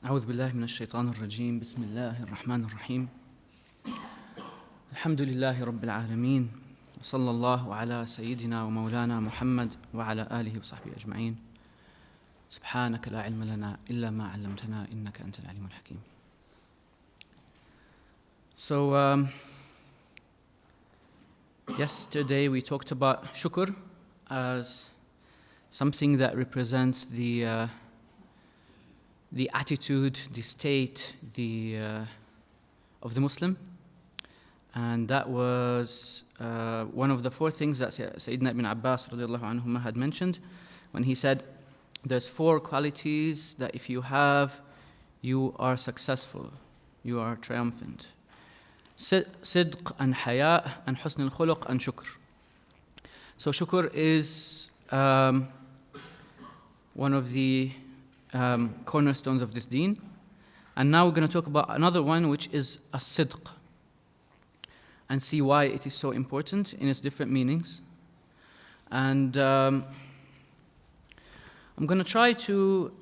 أعوذ بالله من الشيطان الرجيم بسم الله الرحمن الرحيم الحمد لله رب العالمين وصلى الله على سيدنا ومولانا محمد وعلى آله وصحبه أجمعين سبحانك لا علم لنا إلا ما علمتنا إنك أنت العليم الحكيم. So yesterday we talked about shukr as something that represents the attitude, the state, of the Muslim, and that was one of the four things that Sayyidina Ibn Abbas radiallahu anhuma had mentioned when he said, "There's four qualities that if you have, you are successful, you are triumphant: Sidq and Haya and Husn al-Khuluq and Shukr." So Shukr is one of the cornerstones of this deen. And now we're going to talk about another one, which is as-sidq, and see why it is so important in its different meanings. And I'm going to try to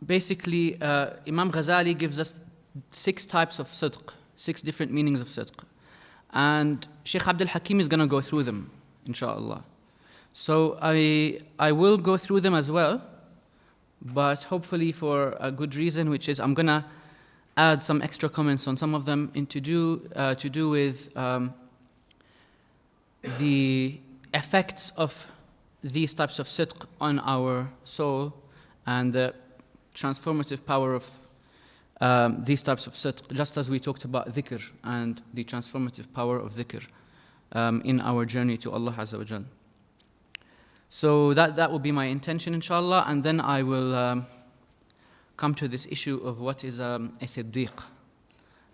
basically, Imam Ghazali gives us 6 types of sidq, 6 different meanings of sidq. And Sheikh Abdul Hakim is going to go through them, inshallah. So I will go through them as well, but hopefully for a good reason, which is I'm going to add some extra comments on some of them to do with the effects of these types of sidq on our soul and the transformative power of these types of sidq, just as we talked about dhikr and the transformative power of dhikr in our journey to Allah Azza wa Jal. So that will be my intention, inshallah, and then I will come to this issue of what is a siddiq,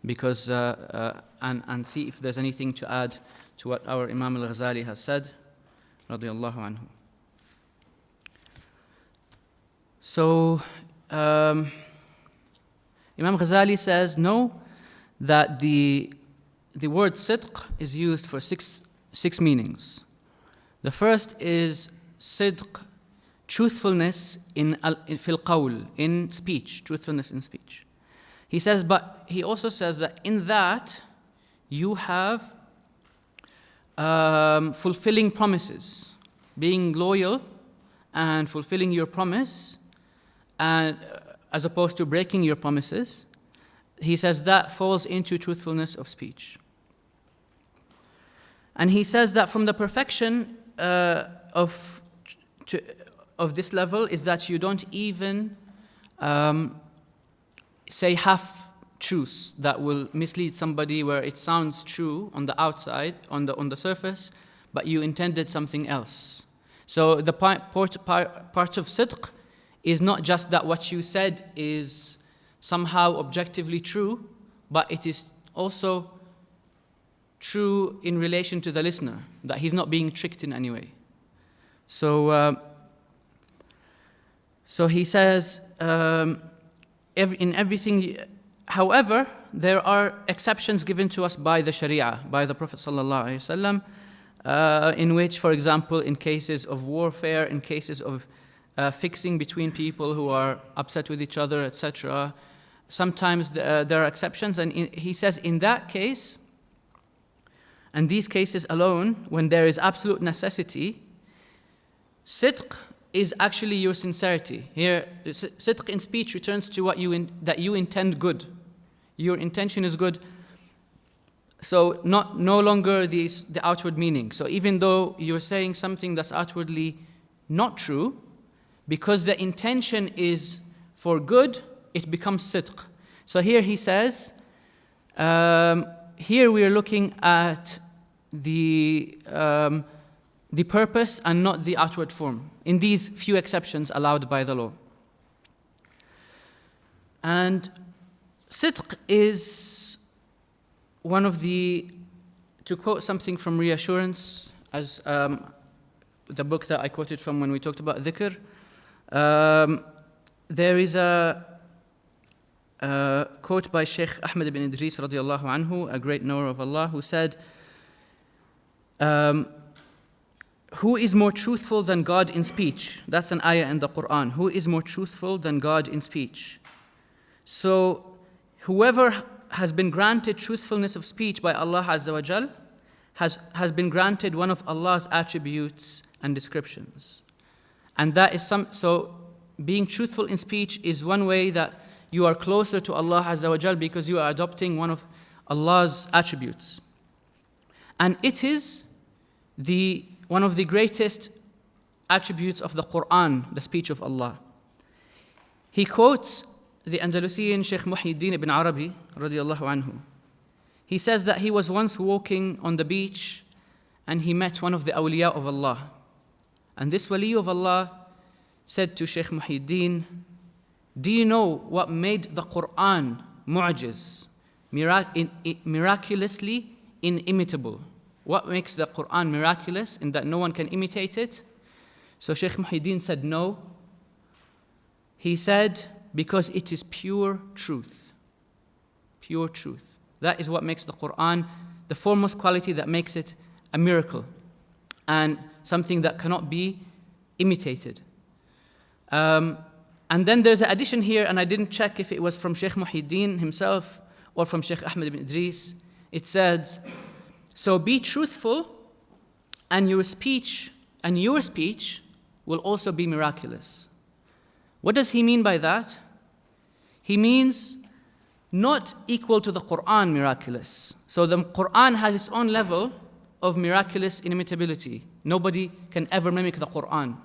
because and see if there's anything to add to what our Imam al-Ghazali has said, radiyallahu anhu. So Imam Ghazali says, know that the word sidq is used for six meanings. The first is sidq, truthfulness in fil qawl, in speech, truthfulness in speech. He says, but he also says that in that you have fulfilling promises, being loyal and fulfilling your promise, and as opposed to breaking your promises. He says that falls into truthfulness of speech. And he says that from the perfection of this level is that you don't even say half truths that will mislead somebody, where it sounds true on the outside, on the surface, but you intended something else. So the part of sidq is not just that what you said is somehow objectively true, but it is also true in relation to the listener, that he's not being tricked in any way. So he says, in everything, however, there are exceptions given to us by the Sharia, by the Prophet ﷺ, in which, for example, in cases of warfare, in cases of fixing between people who are upset with each other, etc., sometimes there are exceptions. And he says, in that case, and these cases alone, when there is absolute necessity, sidq is actually your sincerity. Here, sidq in speech returns to what that you intend good. Your intention is good. So no longer the outward meaning. So even though you're saying something that's outwardly not true, because the intention is for good, it becomes sidq. So here he says, here we are looking at the purpose and not the outward form, in these few exceptions allowed by the law. And sidq is one of the, to quote something from Reassurance, as the book that I quoted from when we talked about dhikr, there is a quote by Sheikh Ahmed ibn Idris radiallahu anhu, a great knower of Allah, who said, who is more truthful than God in speech? That's an ayah in the Quran. Who is more truthful than God in speech? So whoever has been granted truthfulness of speech by Allah Azza wa Jal has been granted one of Allah's attributes and descriptions. And that is so being truthful in speech is one way that you are closer to Allah Azza wa Jal because you are adopting one of Allah's attributes. And it is one of the greatest attributes of the Quran, the speech of Allah. He quotes the Andalusian Sheikh Muhyiddin ibn Arabi, radiallahu anhu. He says that he was once walking on the beach and he met one of the awliya of Allah. And this wali of Allah said to Sheikh Muhyiddin, do you know what made the Quran mu'jiz, miraculously inimitable? What makes the Quran miraculous in that no one can imitate it? So Sheikh Muhyiddin said no. He said, because it is pure truth. Pure truth. That is what makes the Quran the foremost quality that makes it a miracle and something that cannot be imitated. And then there's an addition here, and I didn't check if it was from Sheikh Muhyiddin himself or from Sheikh Ahmed ibn Idris. It says, so be truthful and your speech will also be miraculous. What does he mean by that? He means not equal to the Quran miraculous. So the Quran has its own level of miraculous inimitability. Nobody can ever mimic the Quran.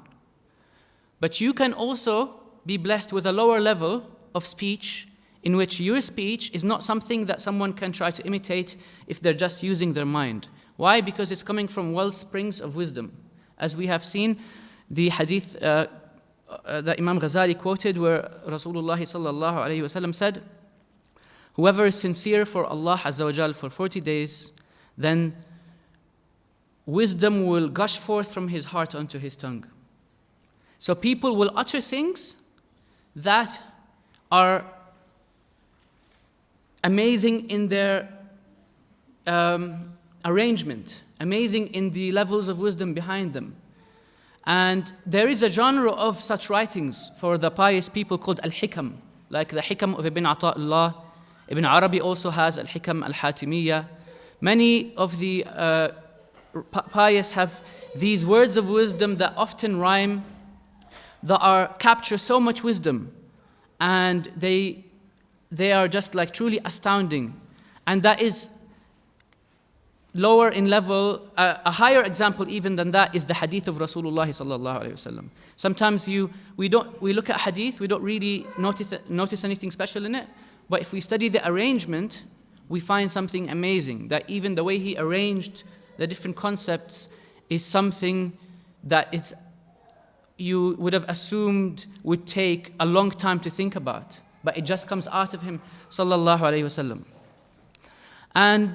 But you can also be blessed with a lower level of speech in which your speech is not something that someone can try to imitate if they're just using their mind. Why? Because it's coming from well springs of wisdom. As we have seen, the hadith that Imam al-Ghazali quoted where Rasulullah sallallahu alayhi wasallam said, whoever is sincere for Allah Azza wa Jal for 40 days, then wisdom will gush forth from his heart onto his tongue. So people will utter things that are amazing in their arrangement, amazing in the levels of wisdom behind them. And there is a genre of such writings for the pious people called al-hikam, like the hikam of Ibn Ata'ullah. Ibn Arabi also has al-hikam al-Hatimiyya. Many of the pious have these words of wisdom that often rhyme, that capture so much wisdom, and they are just like truly astounding. And that is lower in level. A higher example even than that is the hadith of Rasulullah sallallahu alaihi wasallam. Sometimes we look at hadith, we don't really notice anything special in it, but if we study the arrangement, we find something amazing. That even the way he arranged the different concepts is something that you would have assumed would take a long time to think about, but it just comes out of him, sallallahu alaihi wasallam. And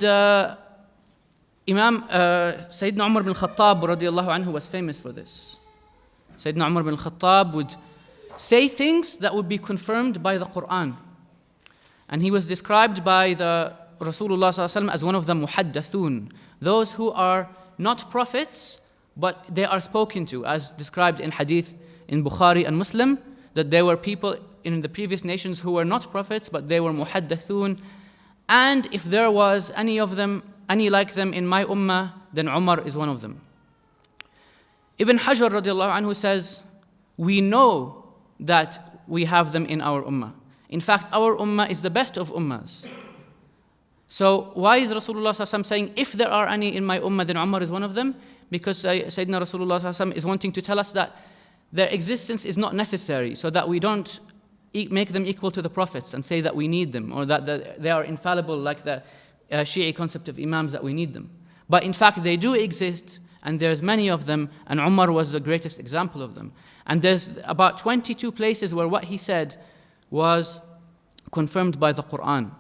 Sayyidina Umar bin Khattab radiallahu anhu was famous for this. Sayyidina Umar bin Khattab would say things that would be confirmed by the Quran. And he was described by the Rasulullah sallallahu alaihi wasallam as one of the muhaddathun, those who are not prophets, but they are spoken to, as described in hadith in Bukhari and Muslim, that there were people in the previous nations who were not prophets, but they were muhaddathun. And if there was any of them, any like them in my ummah, then Umar is one of them. Ibn Hajar radiallahu anhu says, we know that we have them in our ummah. In fact, our ummah is the best of ummahs. So why is Rasulullah sallallahu alaihi wasallam saying, if there are any in my ummah, then Umar is one of them? Because Sayyidina Rasulullah sallallahu alaihi wasallam is wanting to tell us that their existence is not necessary, so that we don't make them equal to the prophets and say that we need them, or that they are infallible like the Shi'i concept of imams, that we need them. But in fact, they do exist, and there's many of them, and Umar was the greatest example of them. And there's about 22 places where what he said was confirmed by the Quran.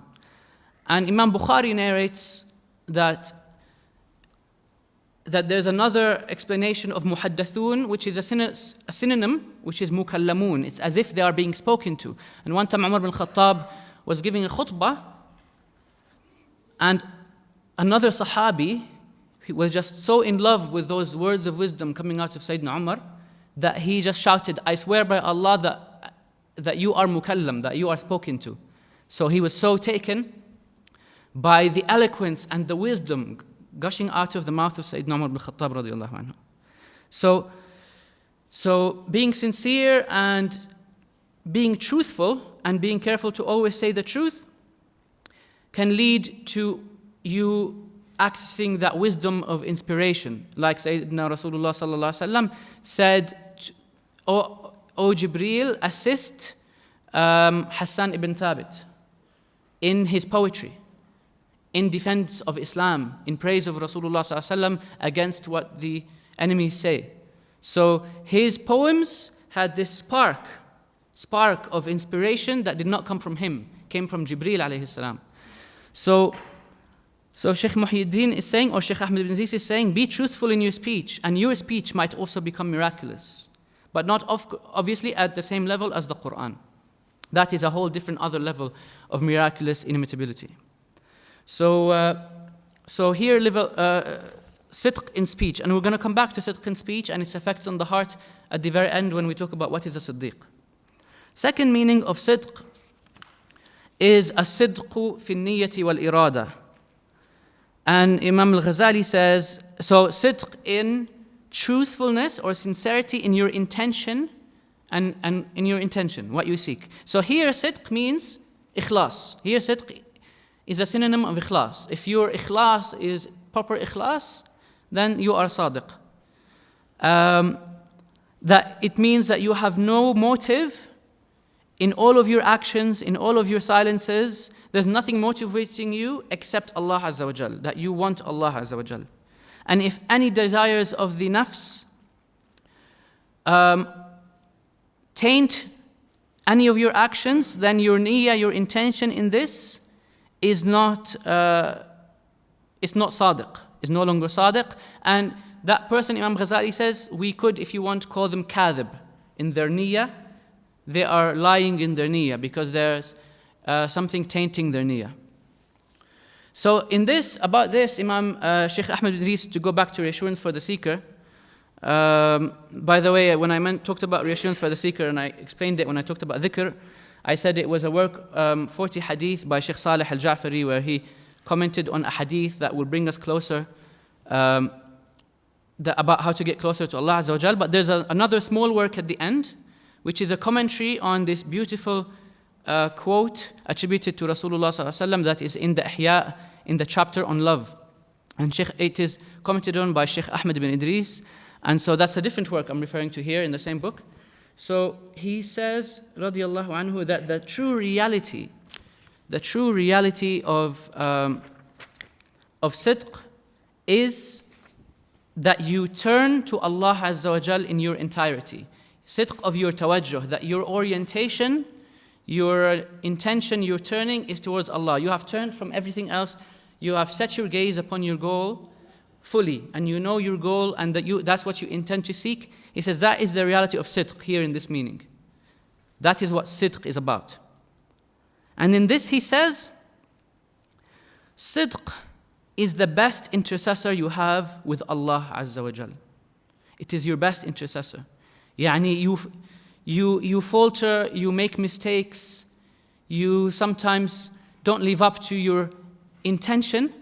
And Imam Bukhari narrates that there's another explanation of muhaddathun, which is a synonym, which is mukallamun. It's as if they are being spoken to. And one time Umar bin Khattab was giving a khutbah, and another sahabi he was just so in love with those words of wisdom coming out of Sayyidina Umar that he just shouted, I swear by Allah that you are mukallam, that you are spoken to. So he was so taken by the eloquence and the wisdom gushing out of the mouth of Sayyidina Umar ibn Khattab radiallahu anhu. So being sincere and being truthful and being careful to always say the truth can lead to you accessing that wisdom of inspiration. Like Sayyidina Rasulullah sallallahu alaihi wasallam said, O Jibreel, assist Hassan ibn Thabit in his poetry, in defense of Islam, in praise of Rasulullah sallallahu alaihi wasallam against what the enemies say. So his poems had this spark of inspiration that did not come from him, came from Jibreel alayhi salam. So Sheikh Muhyiddin is saying, or Sheikh Ahmed ibn Idris is saying, be truthful in your speech, and your speech might also become miraculous, but not obviously at the same level as the Quran. That is a whole different other level of miraculous inimitability. So here, sidq in speech, and we're going to come back to sidq in speech and its effects on the heart at the very end when we talk about what is a siddiq. Second meaning of sidq is as-sidqu fi niyyati wal irada. And Imam al-Ghazali says, so sidq in truthfulness or sincerity in your intention and in your intention, what you seek. So here sidq means ikhlas. Here sidq is a synonym of ikhlas. If your ikhlas is proper ikhlas, then you are sadiq. That it means that you have no motive in all of your actions, in all of your silences. There's nothing motivating you except Allah Azza wa Jal, that you want Allah Azza wa Jal. And if any desires of the nafs taint any of your actions, then your niyyah, your intention in this is not sadiq, is no longer sadiq. And that person, Imam Ghazali says, we could, if you want, call them kadhib in their niyyah. They are lying in their niyyah because there's something tainting their niyyah. So about this, Imam Sheikh Ahmed Idris, to go back to reassurance for the seeker. By the way, when I talked about reassurance for the seeker, and I explained it when I talked about dhikr, I said it was a work, 40 hadith by Sheikh Salih al-Ja'fari, where he commented on a hadith that will bring us closer, about how to get closer to Allah Azza wa Jal. But there's another small work at the end, which is a commentary on this beautiful quote attributed to Rasulullah sallallahu alaihi wasallam that is in the Ihya, in the chapter on love. And it is commented on by Sheikh Ahmed ibn Idris. And so that's a different work I'm referring to here in the same book. So he says, radiyallahu anhu, that the true reality of sidq is that you turn to Allah Azza wa Jal in your entirety. Sidq of your tawajjuh, that your orientation, your intention, your turning is towards Allah. You have turned from everything else. You have set your gaze upon your goal fully, and you know your goal, and that's what you intend to seek. He says that is the reality of sidq here in this meaning. That is what sidq is about. And in this he says, sidq is the best intercessor you have with Allah Azza wa Jal. It is your best intercessor. Yani you falter, you make mistakes, you sometimes don't live up to your intention,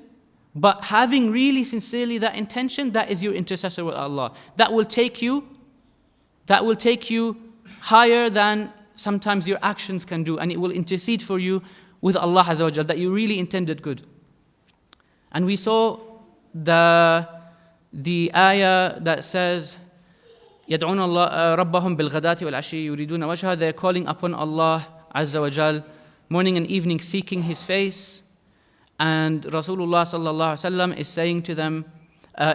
but having really sincerely that intention, that is your intercessor with Allah. That will take you higher than sometimes your actions can do, and it will intercede for you with Allah Azza wa Jal, that you really intended good. And we saw the ayah that says, يَدْعُونَ اللَّهَ رَبَّهُمْ بِالْغَدَاةِ وَالْعَشِيِّ يُرِيدُونَ وَجْهَهُ. They're calling upon Allah Azza wa Jal, morning and evening, seeking His face. And Rasulullah sallallahu alaihi wasallam is saying to them,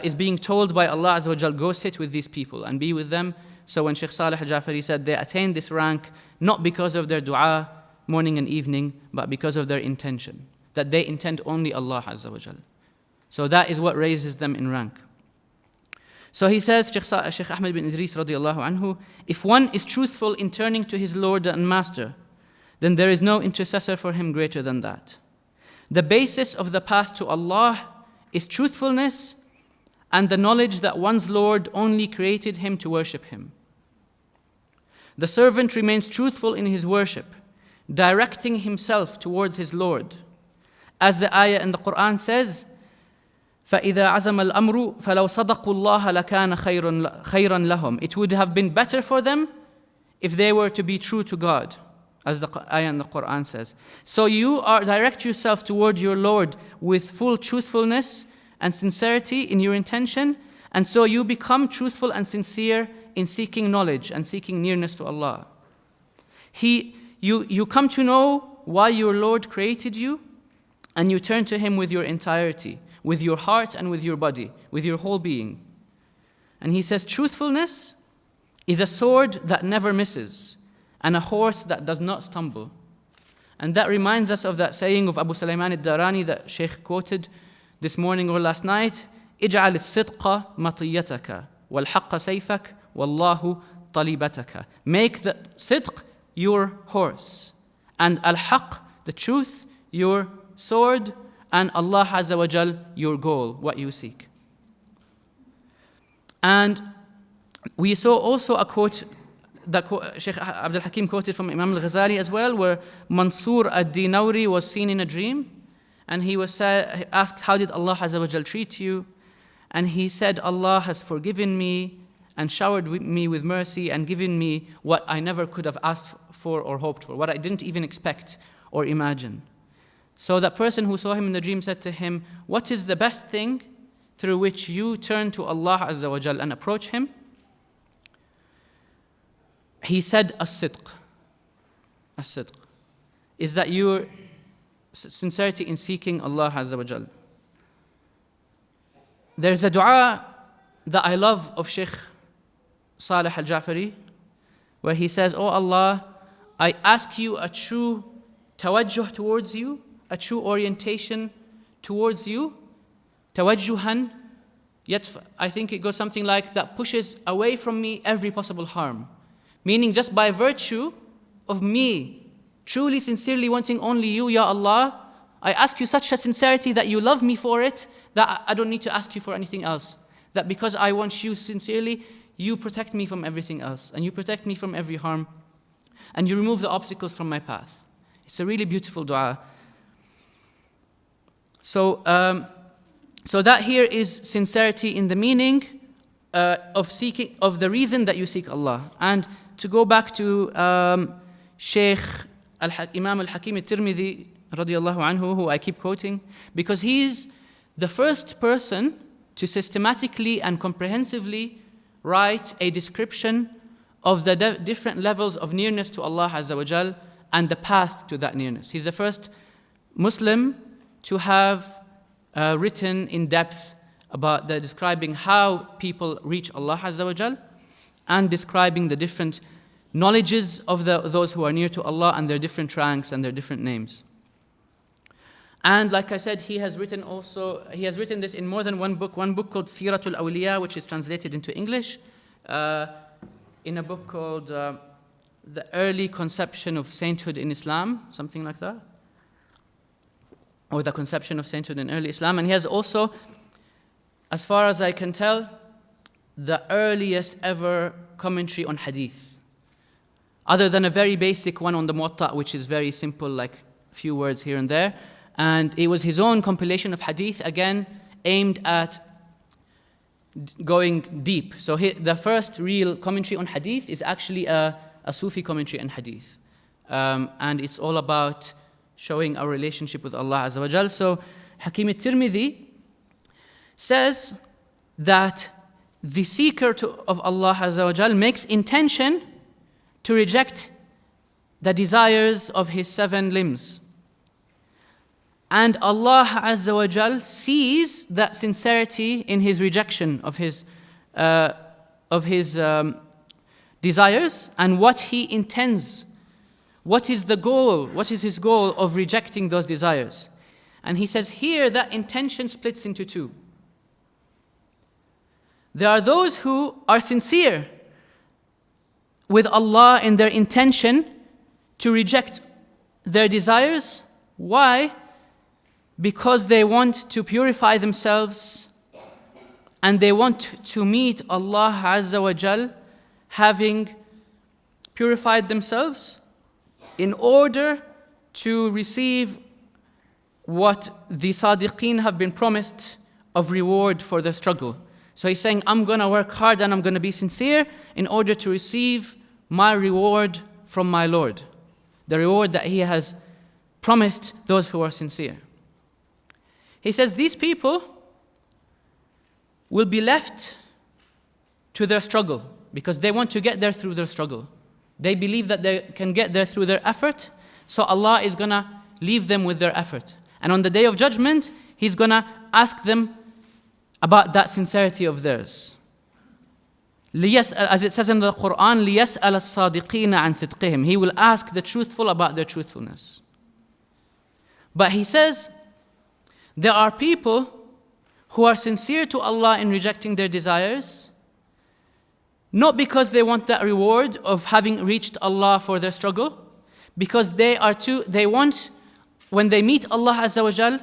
is being told by Allah Azza wa Jal, go sit with these people and be with them. So when Sheikh Salih al-Ja'fari said they attained this rank not because of their dua morning and evening, but because of their intention, that they intend only Allah Azza wa Jal. So that is what raises them in rank. So he says, Sheikh Ahmed bin Idris radiallahu anhu, if one is truthful in turning to his Lord and Master, then there is no intercessor for him greater than that. The basis of the path to Allah is truthfulness and the knowledge that one's Lord only created him to worship him. The servant remains truthful in his worship, directing himself towards his Lord. As the ayah in the Quran says, فَإِذَا عَزَمَ الْأَمْرُ فَلَوْ صَدَقُوا اللَّهَ لَكَانَ خَيْرًا لَهُمْ. It would have been better for them if they were to be true to God, as the ayah in the Quran says. So you direct yourself toward your Lord with full truthfulness and sincerity in your intention, and so you become truthful and sincere in seeking knowledge and seeking nearness to Allah. You come to know why your Lord created you, and you turn to Him with your entirety, with your heart and with your body, with your whole being. And he says, truthfulness is a sword that never misses, and a horse that does not stumble. And that reminds us of that saying of Abu Sulaiman al-Darani that Shaykh quoted this morning or last night, اجعل الصدق مطيتك والحق سيفك والله طليبتك. Make the sidq your horse, and al-haq, the truth, your sword, and Allah Azza wa Jal, your goal, what you seek. And we saw also a quote that Shaykh Abdul Hakim quoted from Imam al-Ghazali as well, where Mansur ad-Dinawri was seen in a dream, and he was asked, how did Allah Azza wa Jal treat you? And he said, Allah has forgiven me and showered me with mercy and given me what I never could have asked for or hoped for, what I didn't even expect or imagine. So that person who saw him in the dream said to him, what is the best thing through which you turn to Allah Azza wa Jal and approach Him? He said, as-sidq. As-sidq is that your sincerity in seeking Allah Azza wa Jal. There's a dua that I love of Shaykh Salih al-Ja'fari, where he says, oh Allah, I ask you a true tawajjuh towards you, a true orientation towards you, tawajjuhan, yet I think it goes something like that pushes away from me every possible harm. Meaning just by virtue of me truly sincerely wanting only you, Ya Allah, I ask you such a sincerity that you love me for it, that I don't need to ask you for anything else. That because I want you sincerely, you protect me from everything else, and you protect me from every harm, and you remove the obstacles from my path. It's a really beautiful dua. So that here is sincerity in the meaning of seeking, of the reason that you seek Allah. And to go back to Shaykh Imam al-Hakim al-Tirmidhi radiyallahu anhu, who I keep quoting, because he's the first person to systematically and comprehensively write a description of the different levels of nearness to Allah Azza wa Jal and the path to that nearness. He's the first Muslim to have written in depth about describing how people reach Allah Azza wa Jal, and describing the different knowledges of those who are near to Allah and their different ranks and their different names. And like I said, he has written this in more than one book called Siratul Awliya, which is translated into English, in a book called The Early Conception of Sainthood in Islam, something like that, or The Conception of Sainthood in Early Islam. And he has also, as far as I can tell, the earliest ever commentary on hadith, other than a very basic one on the Muwatta, which is very simple, like a few words here and there. And it was his own compilation of hadith, again, aimed at going deep. So the first real commentary on hadith is actually a Sufi commentary on hadith. And it's all about showing our relationship with Allah Azza wa Jal. So Hakim al-Tirmidhi says that the seeker of Allah Azza wa Jal makes intention to reject the desires of his 7 limbs. And Allah Azza wa Jal sees that sincerity in his rejection of his desires, and what he intends. What is the goal? What is his goal of rejecting those desires? And he says here that intention splits into 2. There are those who are sincere with Allah in their intention to reject their desires. Why? Because they want to purify themselves and they want to meet Allah Azza wa Jal having purified themselves in order to receive what the siddiqin have been promised of reward for their struggle. So he's saying, I'm going to work hard and I'm going to be sincere in order to receive my reward from my Lord, the reward that He has promised those who are sincere. He says these people will be left to their struggle because they want to get there through their struggle. They believe that they can get there through their effort, so Allah is going to leave them with their effort. And on the Day of Judgment, He's going to ask them about that sincerity of theirs. As it says in the Quran, لِيَسْأَلَ الصَّادِقِينَ عَنْ صِدْقِهِمْ. He will ask the truthful about their truthfulness. But He says, there are people who are sincere to Allah in rejecting their desires, not because they want that reward of having reached Allah for their struggle, because they want, when they meet Allah Azza wa Jal,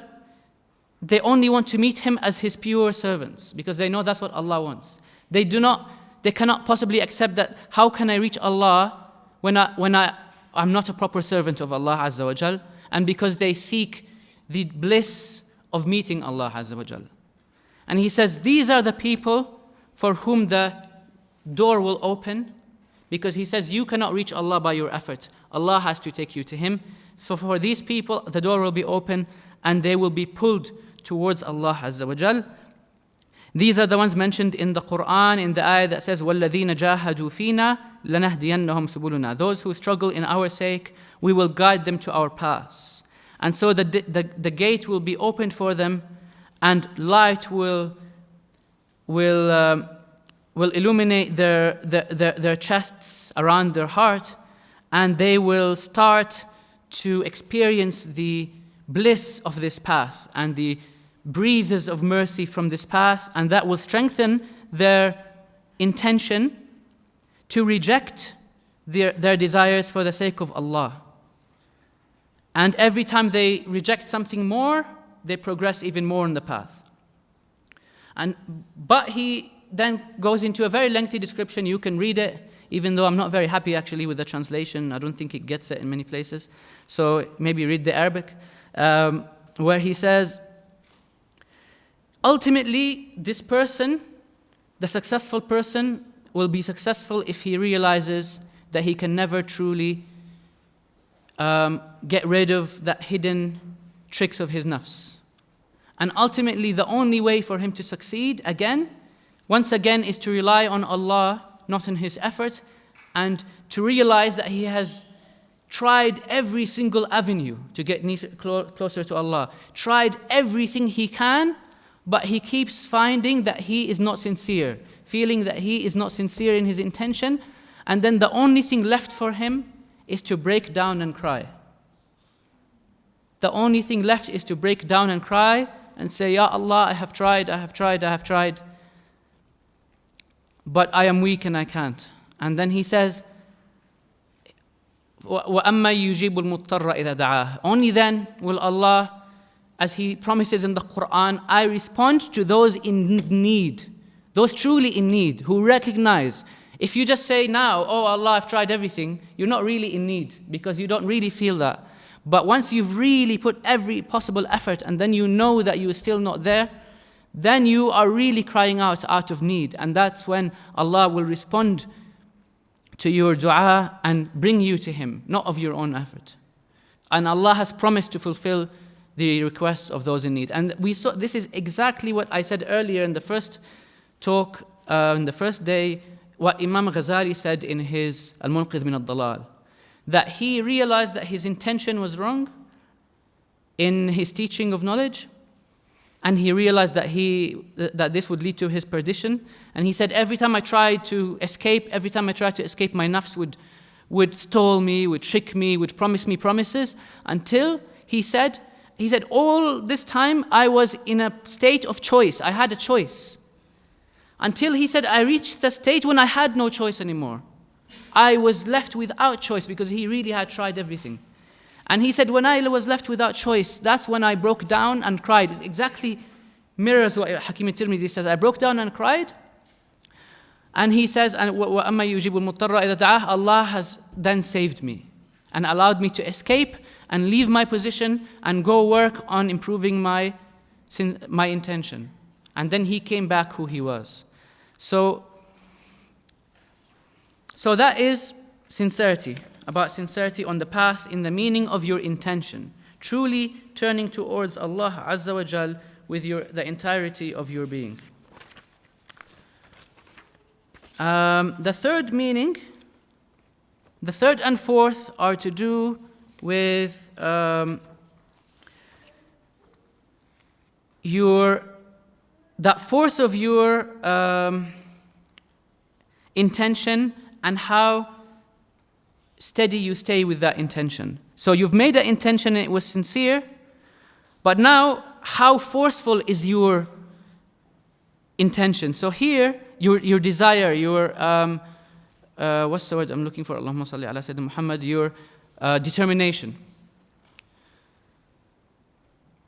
they only want to meet Him as His pure servants, because they know that's what Allah wants. They cannot possibly accept that, how can I reach Allah when I'm not a proper servant of Allah Azza wa Jal, and because they seek the bliss of meeting Allah Azza wa Jal. And He says, these are the people for whom the door will open, because He says, you cannot reach Allah by your effort. Allah has to take you to Him. So for these people, the door will be open and they will be pulled towards Allah Azza wa Jal. These are the ones mentioned in the Quran, in the ayah that says, وَالَّذِينَ جَاهَدُوا فِينَا لَنَهْدِيَنَّهُمْ سُبُلُنَا. Those who struggle in our sake, we will guide them to our paths. And so the gate will be opened for them, and light will illuminate their chests around their heart, and they will start to experience the bliss of this path and the breezes of mercy from this path, and that will strengthen their intention to reject their desires for the sake of Allah. And every time they reject something more, they progress even more on the path. But he then goes into a very lengthy description. You can read it, even though I'm not very happy actually with the translation. I don't think it gets it in many places. So maybe read the Arabic, where he says, ultimately, this person, the successful person, will be successful if he realizes that he can never truly get rid of that hidden tricks of his nafs. And ultimately, the only way for him to succeed once again, is to rely on Allah, not on his effort, and to realize that he has tried every single avenue to get closer to Allah, tried everything he can, but he keeps finding that he is not sincere, feeling that he is not sincere in his intention, and then the only thing left for him is to break down and cry. The only thing left is to break down and cry and say, Ya Allah, I have tried, but I am weak and I can't. And then he says, وَأَمَّا يُجِيبُ الْمُضْطَرَّ إِذَا دَعَاهُ. Only then will Allah, as He promises in the Quran, I respond to those in need, those truly in need, who recognize. If you just say now, oh Allah, I've tried everything, you're not really in need, because you don't really feel that. But once you've really put every possible effort, and then you know that you're still not there, then you are really crying out of need. And that's when Allah will respond to your dua and bring you to Him, not of your own effort. And Allah has promised to fulfill the requests of those in need. And we saw, this is exactly what I said earlier in the first talk, in the first day, what Imam al-Ghazali said in his Al-Munqidh min al-Dalal, that he realized that his intention was wrong in his teaching of knowledge, and he realized that this would lead to his perdition. And he said, every time I tried to escape, my nafs would stall me, would trick me, would promise me promises, until he said, all this time I was in a state of choice. I had a choice. Until he said, I reached the state when I had no choice anymore. I was left without choice, because he really had tried everything. And he said, when I was left without choice, that's when I broke down and cried. Exactly mirrors what Hakim al-Tirmidhi says. I broke down and cried. And he says, وَأَمَّا يُجِيبُ الْمُضْطَرَّ إِذَا دَعَاهُ, Allah has then saved me and allowed me to escape and leave my position and go work on improving my intention. And then he came back who he was. So that is sincerity, about sincerity on the path in the meaning of your intention. Truly turning towards Allah Azza wa Jal with the entirety of your being. The third meaning, the third and fourth are to do with that force of your intention and how steady you stay with that intention. So you've made an intention and it was sincere, but now how forceful is your intention? So here, your desire, your what's the word I'm looking for? Allahumma salli ala Sayyidina Muhammad. Your determination.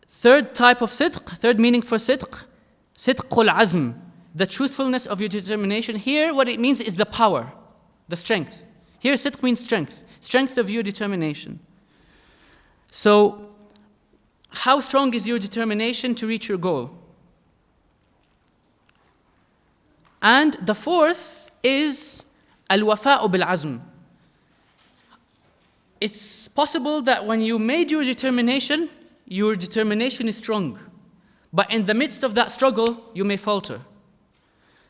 Third type of sidq, third meaning for sidq, sidqul azm, the truthfulness of your determination. Here, what it means is the power, the strength. Here, sidq means strength, strength of your determination. So, how strong is your determination to reach your goal? And the fourth is al-wafa'u bil-azm. It's possible that when you made your determination is strong. But in the midst of that struggle, you may falter.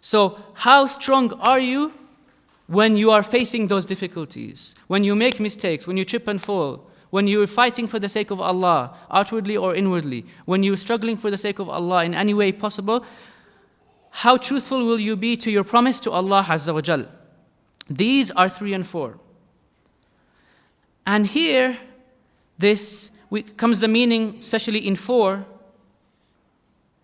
So, how strong are you when you are facing those difficulties? When you make mistakes, when you trip and fall, when you're fighting for the sake of Allah, outwardly or inwardly, when you're struggling for the sake of Allah in any way possible, how truthful will you be to your promise to Allah Azza wa Jal? These are 3 and 4. And here, comes the meaning, especially in 4,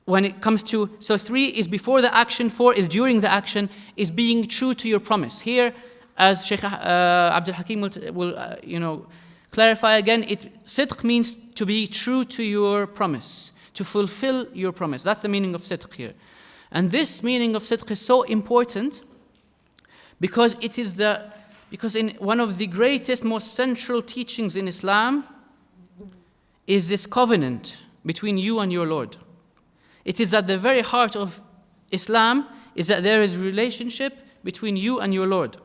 when it comes to, so 3 is before the action, 4 is during the action, is being true to your promise. Here, as Shaykh Abdul Hakim will clarify again, sidq means to be true to your promise, to fulfill your promise. That's the meaning of sidq here. And this meaning of sidq is so important because because in one of the greatest, most central teachings in Islam is this covenant between you and your Lord. It is at the very heart of Islam is that there is a relationship between you and your Lord.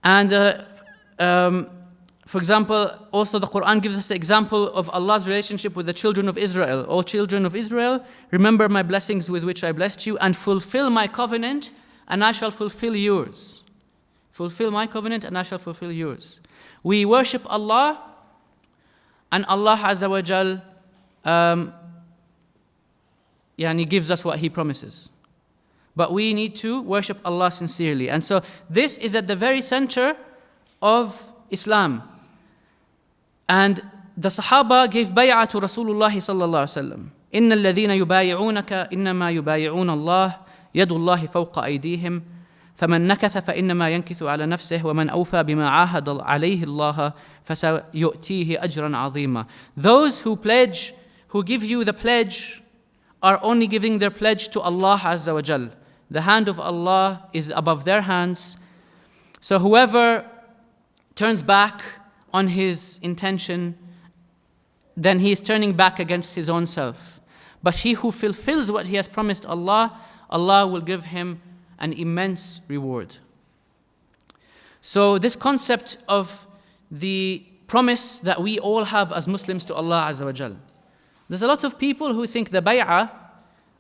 And for example, also the Quran gives us the example of Allah's relationship with the children of Israel. O children of Israel, remember my blessings with which I blessed you, and fulfill my covenant, and I shall fulfill yours. Fulfill my covenant, and I shall fulfill yours. We worship Allah, and Allah Azza wa Jal gives us what He promises. But we need to worship Allah sincerely. And so this is at the very center of Islam. And the Sahaba gave bay'ah to Rasulullah sallallahu alaihi wasallam. إِنَّ الَّذِينَ يُبَايِعُونَكَ إِنَّمَا يُبَايِعُونَ اللَّهَ يَدُ اللَّهِ فَوْقَ أَيْدِيهِمْ فَمَنْ نَكَثَ فَإِنَّمَا يَنْكِثُ عَلَى نَفْسِهِ وَمَنْ أَوْفَى بِمَا عَاهَدَ عَلَيْهِ اللَّهَ فَسَيُؤْتِيهِ أَجْرًا عَظِيمًا. Those who pledge, who give you the pledge, are only giving their pledge to Allah Azza wa Jal. The hand of Allah is above their hands. So whoever turns back on his intention, then he is turning back against his own self. But he who fulfills what he has promised Allah, Allah will give him an immense reward. So this concept of the promise that we all have as Muslims to Allah Azza wa Jal. There's a lot of people who think the bay'ah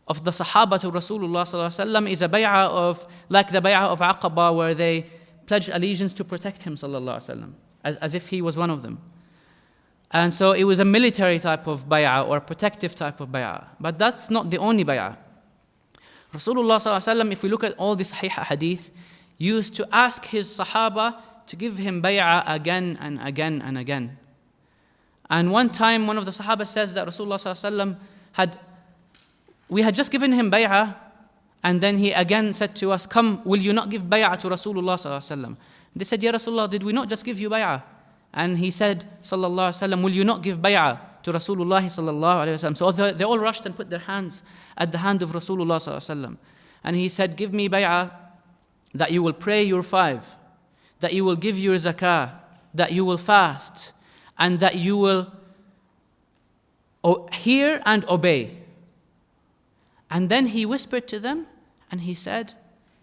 of the Sahaba to Rasulullah sallallahu alaihi wasallam is a bay'ah of, like the bay'ah of Aqaba, where they pledged allegiance to protect him sallallahu alaihi wasallam, as if he was one of them. And so it was a military type of bay'ah or protective type of bay'ah. But that's not the only bay'ah. Rasulullah sallallahu alaihi wasallam, if we look at all the Sahih hadith, used to ask his Sahaba to give him bay'ah again and again and again. And one time, one of the Sahaba says that Rasulullah sallallahu alaihi wasallam we had just given him bay'ah, and then he again said to us, "Come, will you not give bay'ah to Rasulullah sallallahu alaihi wasallam?" They said, "Ya Rasulullah, did we not just give you bay'ah?" And he said, sallallahu alaihi wasallam, "Will you not give bay'ah to Rasulullah sallallahu alayhi wa sallam. So they all rushed and put their hands at the hand of Rasulullah sallallahu alayhi wa sallam. And he said, give me bay'ah that you will pray your 5, that you will give your zakah, that you will fast, and that you will hear and obey. And then he whispered to them and he said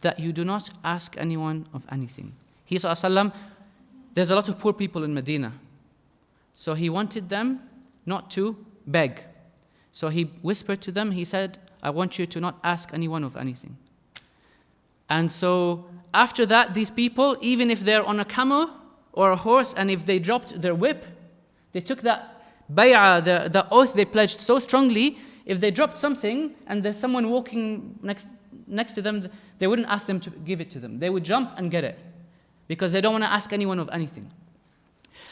that you do not ask anyone of anything. He sallallahu alayhi wa sallam, there's a lot of poor people in Medina. So he wanted them not to beg. So he whispered to them, he said, I want you to not ask anyone of anything. And so after that, these people, even if they're on a camel or a horse, and if they dropped their whip, they took that bay'ah, the oath they pledged so strongly, if they dropped something and there's someone walking next to them, they wouldn't ask them to give it to them. They would jump and get it because they don't want to ask anyone of anything.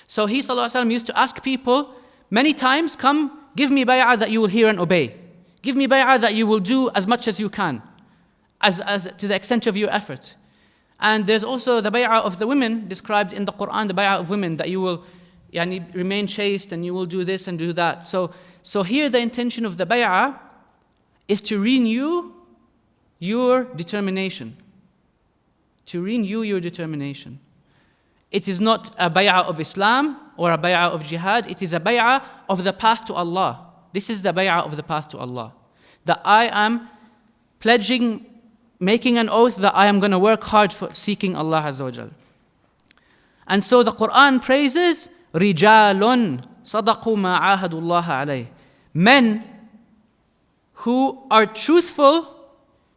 So he sallallahu alaihi wasallam used to ask people many times, come, give me bay'ah that you will hear and obey. Give me bay'ah that you will do as much as you can, as to the extent of your effort. And there's also the bay'ah of the women described in the Quran, the bay'ah of women, that you will remain chaste and you will do this and do that. So here the intention of the bay'ah is to renew your determination. To renew your determination. It is not a bay'ah of Islam or a bay'ah of jihad. It is a bay'ah of the path to Allah. This is the bay'ah of the path to Allah. That I am pledging, making an oath that I am going to work hard for seeking Allah Azza wa Jal. And so the Quran praises رِجَالٌ صَدَقُوا مَا عَاهَدُوا اللَّهَ عَلَيْهِ. Men who are truthful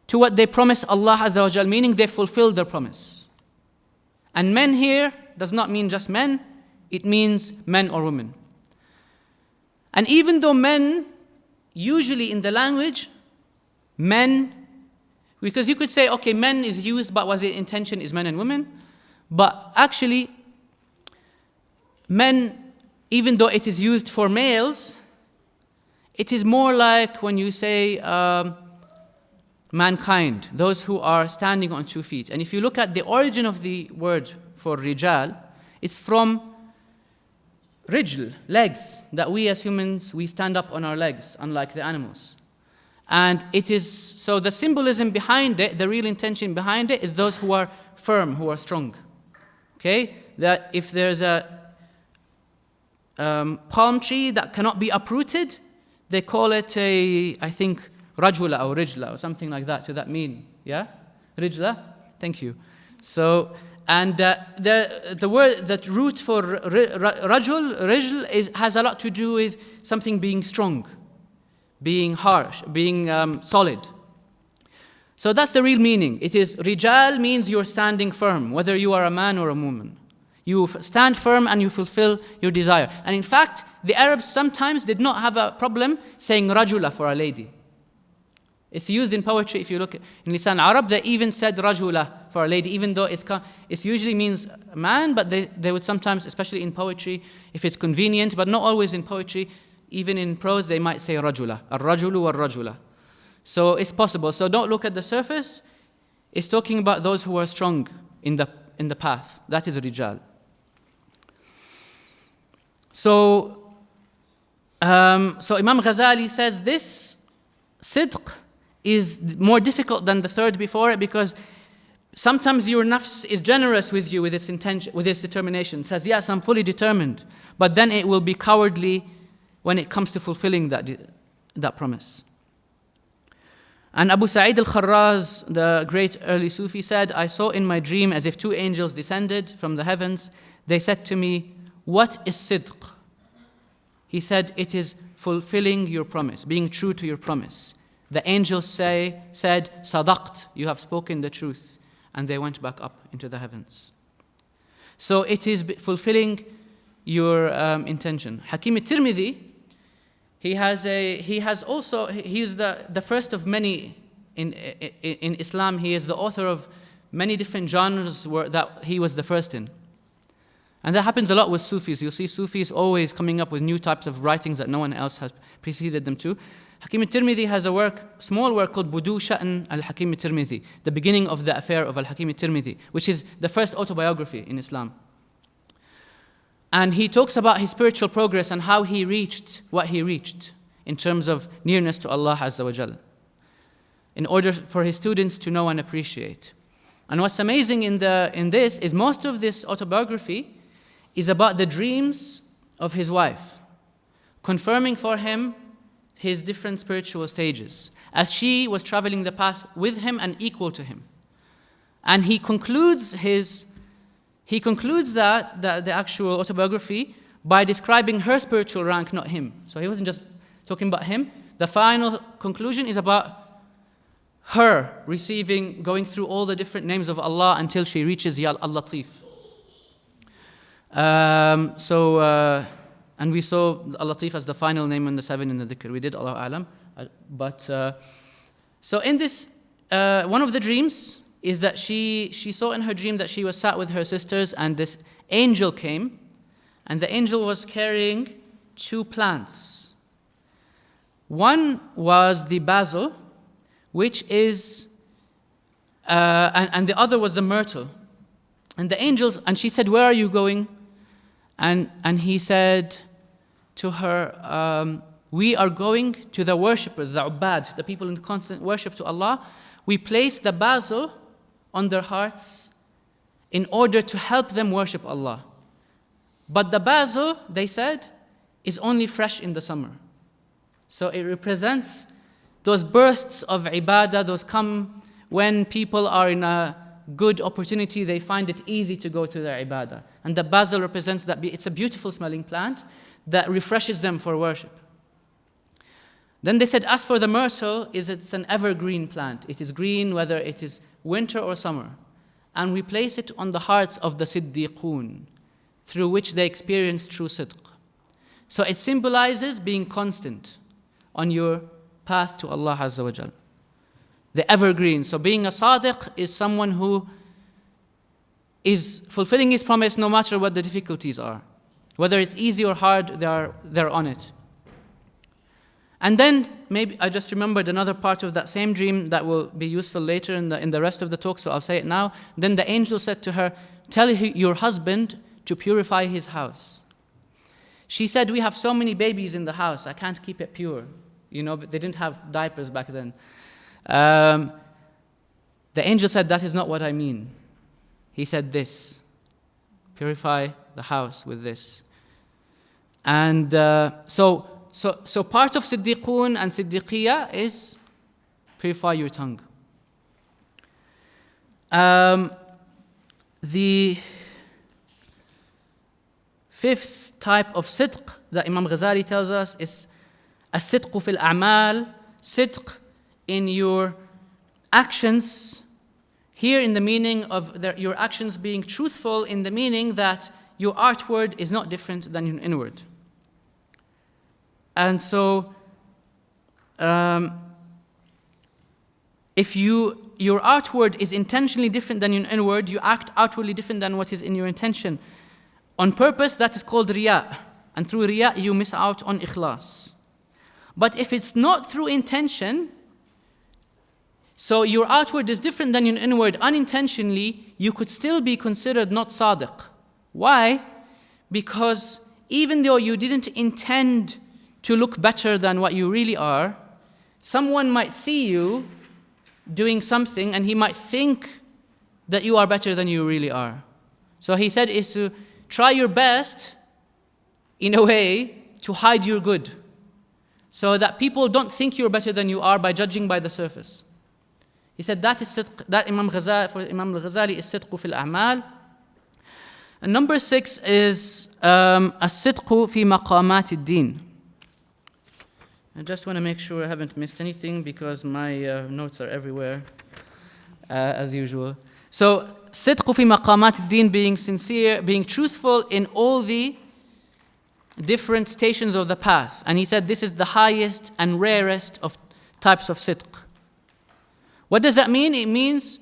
to what they promise Allah Azza wa Jal, meaning they fulfill their promise. And men here does not mean just men, it means men or women. And even though men, usually in the language, men, because you could say, okay, men is used, but was the intention is men and women? But actually, men, even though it is used for males, it is more like when you say mankind, those who are standing on 2 feet. And if you look at the origin of the word for rijal, it's from rijl, legs, that we as humans, we stand up on our legs, unlike the animals. And it is, so the symbolism behind it, the real intention behind it is those who are firm, who are strong. Okay? That if there's a palm tree that cannot be uprooted, they call it I think, rajula or rijla or something like that, to that mean. Yeah? Rijla? Thank you. So, and the word, that root for rajul, rijl, has a lot to do with something being strong, being harsh, being solid. So that's the real meaning. It is, rijal means you're standing firm, whether you are a man or a woman. You stand firm and you fulfill your desire. And in fact, the Arabs sometimes did not have a problem saying rajula for a lady. It's used in poetry. If you look in Lisan Arab, they even said rajula for a lady, even though it usually means man, but they would sometimes, especially in poetry, if it's convenient, but not always in poetry, even in prose, they might say rajula, ar-rajulu wal-rajula. So it's possible. So don't look at the surface. It's talking about those who are strong in the path. That is rijal. So Imam al-Ghazali says this sidq is more difficult than the third before it, because sometimes your nafs is generous with you, with its intention, with its determination. It says, yes, I'm fully determined, but then it will be cowardly when it comes to fulfilling that promise. And Abu Sa'id al-Kharraz, the great early Sufi, said, I saw in my dream as if 2 angels descended from the heavens. They said to me, what is sidq? He said, it is fulfilling your promise, being true to your promise. The angels said, sadaqt, you have spoken the truth. And they went back up into the heavens. So it is fulfilling your intention. Hakim al-Tirmidhi, he is the first of many in Islam. He is the author of many different genres that he was the first in. And that happens a lot with Sufis. You'll see Sufis always coming up with new types of writings that no one else has preceded them to. Hakim al-Tirmidhi has a small work called Budu Sha'n al-Hakim al-Tirmidhi, the beginning of the affair of al-Hakim al-Tirmidhi, which is the first autobiography in Islam. And he talks about his spiritual progress and how he reached what he reached in terms of nearness to Allah Azza wa Jal, in order for his students to know and appreciate. And what's amazing in this is most of this autobiography is about the dreams of his wife, confirming for him his different spiritual stages, as she was traveling the path with him and equal to him. And he concludes that the actual autobiography by describing her spiritual rank, not him. So he wasn't just talking about him. The final conclusion is about her going through all the different names of Allah until she reaches Ya Al-Latif. And we saw Al-Latif as the final name in the 7 in the dhikr. We did, Allahu A'lam. So in this, one of the dreams is that she saw in her dream that she was sat with her sisters and this angel came, and the angel was carrying 2 plants. One was the basil, which is, and the other was the myrtle. And she said, "Where are you going?" And he said to her, "We are going to the worshippers, the ubbad, the people in constant worship to Allah. We place the basil on their hearts in order to help them worship Allah. But the basil," they said, "is only fresh in the summer." So it represents those bursts of ibadah, those come when people are in a good opportunity, they find it easy to go to their ibadah. And the basil represents that it's a beautiful smelling plant that refreshes them for worship. Then they said, as for the myrtle, it's an evergreen plant. It is green whether it is winter or summer. And we place it on the hearts of the siddiqun, through which they experience true sidq. So it symbolizes being constant on your path to Allah Azza wa Jal. The evergreen. So being a sadiq is someone who is fulfilling his promise no matter what the difficulties are. Whether it's easy or hard, they're on it. And then maybe I just remembered another part of that same dream that will be useful later in the rest of the talk, so I'll say it now. Then the angel said to her, "Tell your husband to purify his house." She said, "We have so many babies in the house, I can't keep it pure." But they didn't have diapers back then. The angel said, "That is not what I mean." He said this, "Purify the house with this." And so part of siddiqun and siddiqiyya is purify your tongue. The 5th type of sidq that Imam al-Ghazali tells us is as-sidq fil a'mal, sidq in your actions, here in the meaning of your actions being truthful, in the meaning that your outward is not different than your inward. And so, if your outward is intentionally different than your inward, you act outwardly different than what is in your intention. On purpose, that is called riya. And through riya, you miss out on ikhlas. But if it's not through intention, so your outward is different than your inward unintentionally, you could still be considered not sadiq. Why? Because even though you didn't intend to look better than what you really are, someone might see you doing something and he might think that you are better than you really are. So he said is to try your best in a way to hide your good, so that people don't think you're better than you are by judging by the surface. He said that is sidq, that Imam al-Ghazali is sidq fil a'mal. And number 6 is as-sidq fi maqamat ad-din. I just want to make sure I haven't missed anything because my notes are everywhere, as usual. So, sidq fi maqamat ad-din, being sincere, being truthful in all the different stations of the path. And he said this is the highest and rarest of types of sidq. What does that mean? It means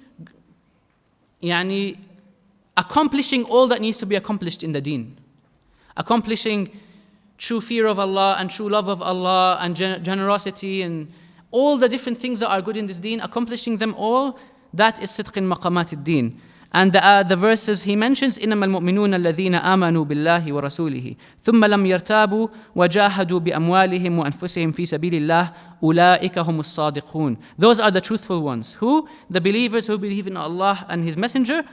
accomplishing all that needs to be accomplished in the deen. Accomplishing true fear of Allah and true love of Allah and generosity and all the different things that are good in this deen, accomplishing them all, that is sidq in maqamat ad-din. And the verses he mentions, إِنَّمَا الْمُؤْمِنُونَ الَّذِينَ آمَنُوا بِاللَّهِ وَرَسُولِهِ ثُمَّ لَمْ يَرْتَابُوا وَجَاهَدُوا بِأَمْوَالِهِمْ وَأَنفُسِهِمْ فِي سَبِيلِ اللَّهِ أُولَٰئِكَ هُمُ الصَّادِقُونَ. Those are the truthful ones. Who? The believers who believe in Allah and His Messenger,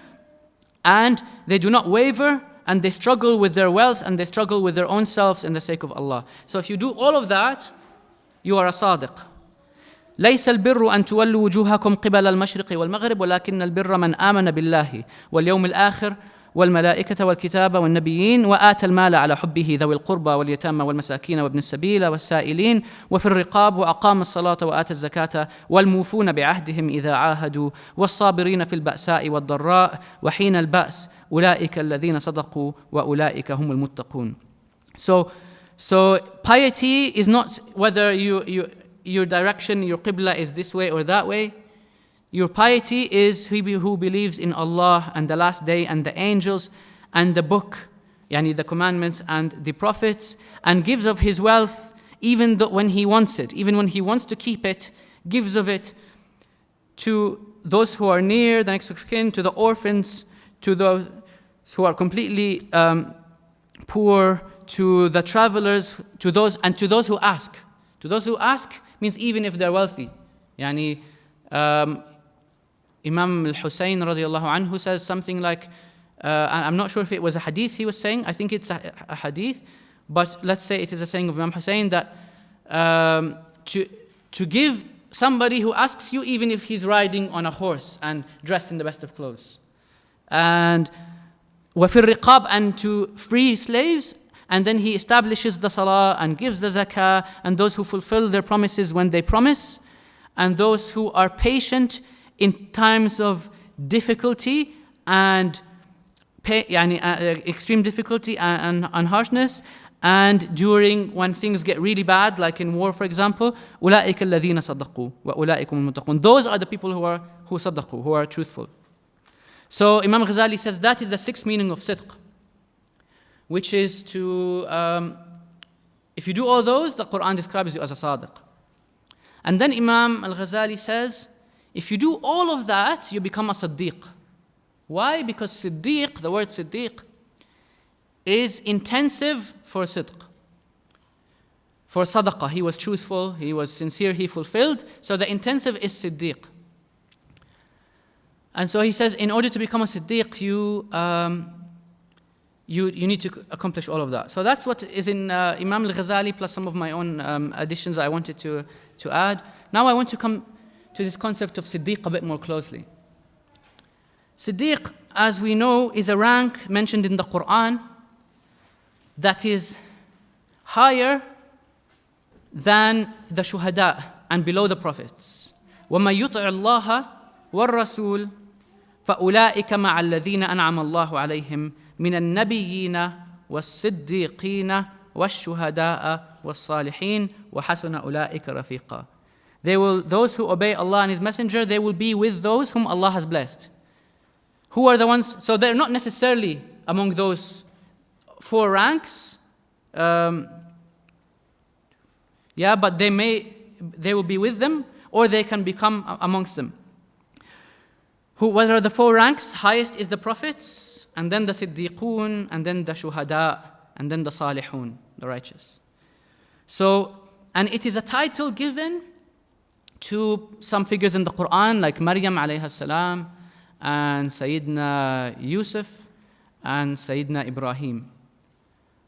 and they do not waver, and they struggle with their wealth, and they struggle with their own selves in the sake of Allah. So if you do all of that, you are a sadiq. ليس البر أن تولوا وجوهكم قبل المشرق والمغرب ولكن البر من آمن بالله واليوم الآخر والملائكة والكتاب والنبيين وآتى المال على حبه ذوي القربى واليتامى والمساكين وابن السبيل والسائلين وفي الرقاب وأقام الصلاة وآتى الزكاة والموفون بعهدهم إذا عاهدوا والصابرين في البأساء والضراء وحين البأس أولئك الذين صدقوا وأولئك هم المتقون. So piety is not whether your direction, your qibla is this way or that way. Your piety is who believes in Allah and the last day and the angels and the book, yani the commandments and the prophets, and gives of his wealth even when he wants it, even when he wants to keep it, gives of it to those who are near, the next of kin, to the orphans, to those who are completely poor, to the travelers, to those who ask. To those who ask means even if they're wealthy. Yani, Imam al-Hussein radiallahu anhu says something like, I'm not sure if it was a hadith he was saying, I think it's a hadith, but let's say it is a saying of Imam Hussein that to give somebody who asks you even if he's riding on a horse and dressed in the best of clothes. And وَفِي الرِّقَابِ, and to free slaves. And then he establishes the salah and gives the zakah, and those who fulfill their promises when they promise, and those who are patient in times of difficulty and extreme difficulty and harshness, and during when things get really bad, like in war, for example. أُولَٰئِكَ الَّذِينَ صَدَّقُوا وَأُولَٰئِكُمُ الْمُتَّقُونَ. Those are the people who صدقوا, who are truthful. So Imam al-Ghazali says that is the sixth meaning of sidq, which is to, if you do all those, the Quran describes you as a sadiq. And then Imam al-Ghazali says, if you do all of that, you become a siddiq. Why? Because siddiq, the word siddiq, is intensive for sidq. For sadaqah, he was truthful, he was sincere, he fulfilled. So the intensive is siddiq. And so he says, in order to become a siddiq, you need to accomplish all of that. So that's what is in Imam al-Ghazali, plus some of my own additions I wanted to add. Now I want to come to this concept of Siddiq a bit more closely. Siddiq, as we know, is a rank mentioned in the Quran that is higher than the shuhada and below the prophets. وَمَن يُطِعِ اللَّهَ وَالرَّسُولَ فَأُولَٰئِكَ مَعَ الَّذِينَ أَنْعَمَ اللَّهُ عَلَيْهِمْ من النبيين والصديقين والشهداء والصالحين وحسن أولئك رفيقا. Those who obey Allah and His Messenger, they will be with those whom Allah has blessed. Who are the ones? So they're not necessarily among those four ranks. But they will be with them, or they can become amongst them. What are the four ranks? Highest is the prophets, and then the siddiqun, and then the shuhada, and then the salihun, the righteous. So, and it is a title given to some figures in the Quran, like Maryam alayha salam, and Sayyidina Yusuf, and Sayyidina Ibrahim,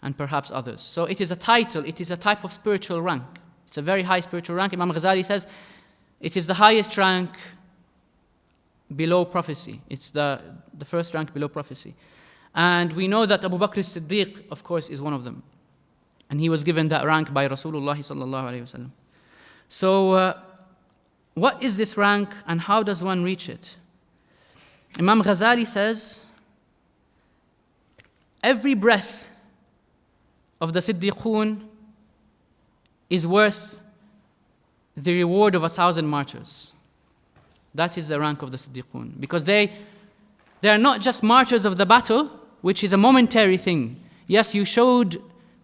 and perhaps others. So it is a title, it is a type of spiritual rank. It's a very high spiritual rank. Imam al-Ghazali says it is the highest rank below prophecy. It's the first rank below prophecy. And we know that Abu Bakr as-Siddiq, of course, is one of them. And he was given that rank by Rasulullah sallallahu alayhi wasallam. So, what is this rank and how does one reach it? Imam Ghazali says, every breath of the Siddiqun is worth the reward of 1,000 martyrs. That is the rank of the Siddiqun. Because they are not just martyrs of the battle, which is a momentary thing. Yes, you showed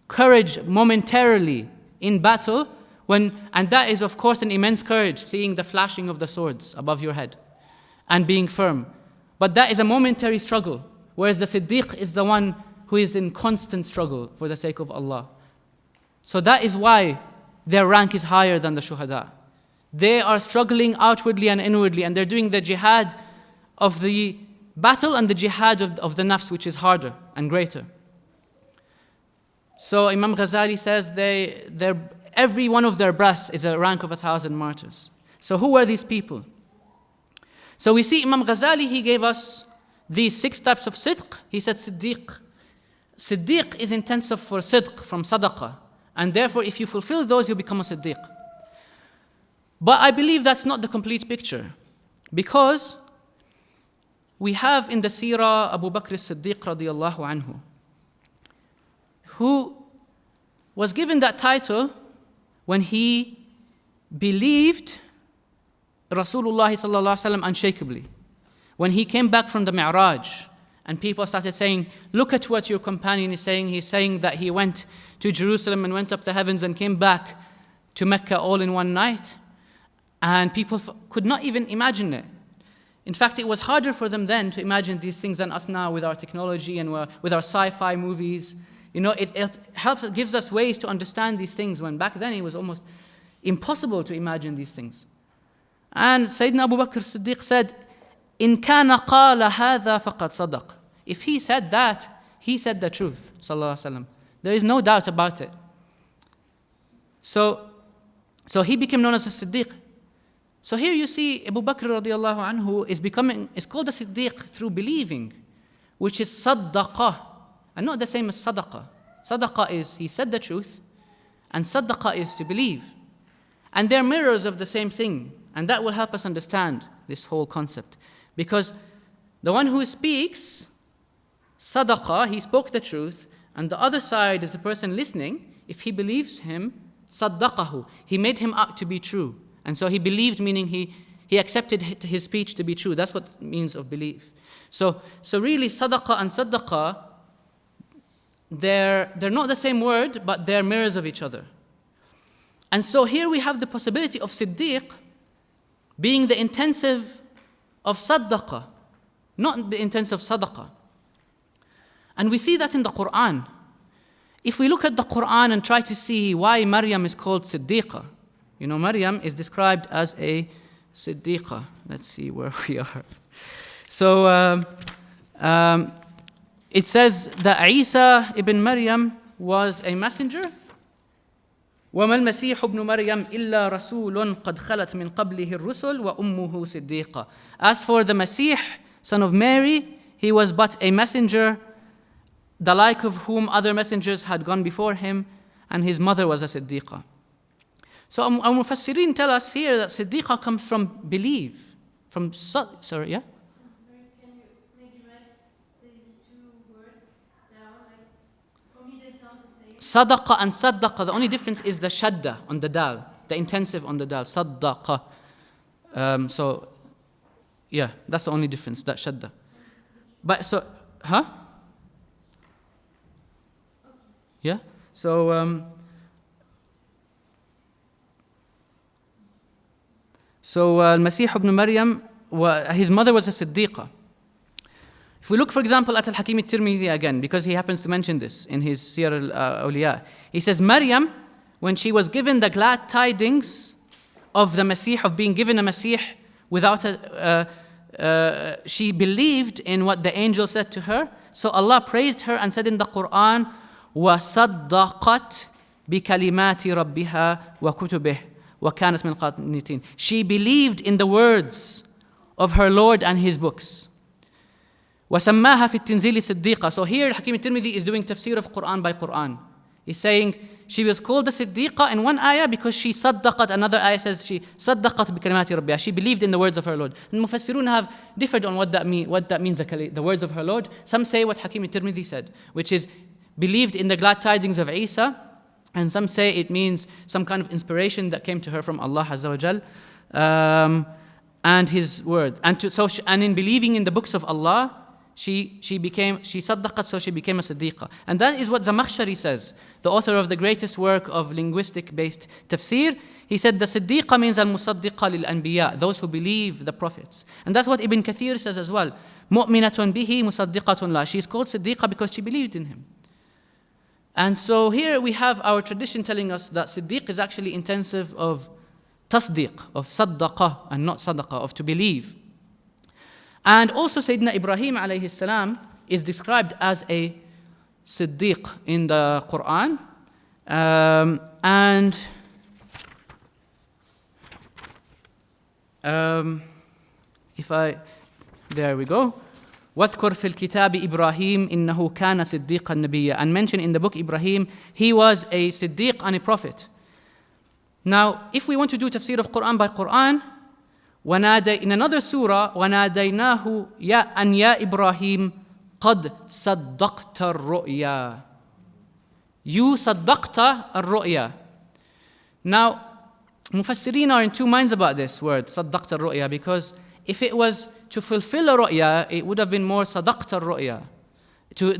courage momentarily in battle, and that is of course an immense courage, seeing the flashing of the swords above your head and being firm. But that is a momentary struggle, whereas the Siddiq is the one who is in constant struggle for the sake of Allah. So that is why their rank is higher than the Shuhada. They are struggling outwardly and inwardly, and they're doing the jihad of the battle and the jihad of the nafs, which is harder and greater. So Imam Ghazali says every one of their breaths is a rank of 1,000 martyrs. So who are these people? So we see Imam Ghazali, he gave us these 6 types of sidq. He said siddiq. Siddiq is intensive for sidq, from sadaqah. And therefore, if you fulfill those, you become a siddiq. But I believe that's not the complete picture. Because we have in the seerah Abu Bakr as-Siddiq radiyallahu anhu, who was given that title when he believed Rasulullah sallallahu alaihi wasallam unshakably. When he came back from the Mi'raj, and people started saying, look at what your companion is saying. He's saying that he went to Jerusalem and went up the heavens and came back to Mecca all in one night. And people could not even imagine it. In fact, it was harder for them then to imagine these things than us now with our technology and with our sci-fi movies. It helps, it gives us ways to understand these things, when back then it was almost impossible to imagine these things. And Sayyidina Abu Bakr as-Siddiq said, إن كان قال هذا فقد صدق. If he said that, he said the truth, sallallahu alaihi wasallam. There is no doubt about it. So he became known as a Siddiq. So here you see Abu Bakr radiallahu anhu is called a Siddiq through believing, which is saddaqah, and not the same as sadaqah. Sadaqah is he said the truth, and saddaqah is to believe. And they're mirrors of the same thing, and that will help us understand this whole concept. Because the one who speaks, sadaqah, he spoke the truth, and the other side is the person listening. If he believes him, saddaqahu, he made him out to be true. And so he believed, meaning he accepted his speech to be true. That's what it means of belief. So really, sadaqah and saddaqah, they're not the same word, but they're mirrors of each other. And so here we have the possibility of Siddiq being the intensive of saddaqah, not the intensive sadaqah. And we see that in the Quran. If we look at the Quran and try to see why Maryam is called Siddiqah, Maryam is described as a Siddiqah. Let's see where we are. So it says that Isa ibn Maryam was a messenger. وَمَا الْمَسِيحُ ابْنُ مَرْيَمْ إِلَّا رَسُولٌ قَدْ خَلَتْ مِنْ قَبْلِهِ الرُّسُلُ وَأُمُّهُ صِدِّيقًا. As for the Masih, son of Mary, he was but a messenger, the like of whom other messengers had gone before him, and his mother was a Siddiqah. So our Mufassirin tell us here that Siddiqah comes from belief, sorry, yeah? Sorry, can you maybe write these 2 words down? Like, for me they sound the same. Sadaqa and saddaqa, the only difference is the shadda on the dal, the intensive on the dal, saddaqa. So, yeah, that's the only difference, that shadda. But so, huh? Yeah? So, Al-Masih ibn Maryam, his mother was a Siddiqah. If we look, for example, at Al-Hakim al-Tirmidhi again, because he happens to mention this in his Siyar al-Awliya, he says, Maryam, when she was given the glad tidings of the Masih, of being given a Masih without she believed in what the angel said to her. So Allah praised her and said in the Quran, وَصَدَّقَتْ بِكَلِمَاتِ رَبِّهَا وَكُتُبِهِ وَكَانَتْ مِنَ الْقَانِتِينَ. She believed in the words of her Lord and His books. وَسَمَّاهَا فِي التِّنزِيلِ صِدِّيقًا. So here Hakim al-Tirmidhi is doing tafsir of Quran by Quran. He's saying she was called a Siddiqah in one ayah because she saddaqat. Another ayah says she saddaqat بِكَلِمَاتِ رَبِّهَا. She believed in the words of her Lord. And Mufassirun have differed on what that means, the words of her Lord. Some say what Hakim al-Tirmidhi said, which is believed in the glad tidings of Isa. And some say it means some kind of inspiration that came to her from Allah Azza wa Jal, and His word. And in believing in the books of Allah, she saddaqat, so she became a siddiqa. And that is what Zamakhshari says, the author of the greatest work of linguistic-based tafsir. He said the siddiqa means al-musaddiqa lil-anbiya, those who believe the prophets. And that's what Ibn Kathir says as well. Mu'minatun bihi musaddiqatun la. She is called siddiqa because she believed in him. And so here we have our tradition telling us that siddiq is actually intensive of tasdiq, of saddaqa and not sadaqa, of to believe. And also Sayyidina Ibrahim alayhi salam is described as a siddiq in the Quran. There we go. وَاذْكُرْ فِي الْكِتَابِ إِبْرَاهِيمَ إِنَّهُ كَانَ صِدِّيقًا نَبِيًّا. And mentioned in the book Ibrahim, he was a siddiq and a prophet. Now, if we want to do tafsir of Quran by Quran, in another surah, وَنَادَيْنَاهُ يَا أَنْ يَا إِبْرَاهِيمَ قَدْ صَدَّقْتَ الرُّؤْيَا. You صَدَّقْتَ الرُّؤْيَا. Now, Mufassirin are in two minds about this word, صَدَّقْتَ الرُّؤْيَا, because if it was to fulfill a ru'ya, it would have been more صَدَقْتَ الرُّؤْيَا.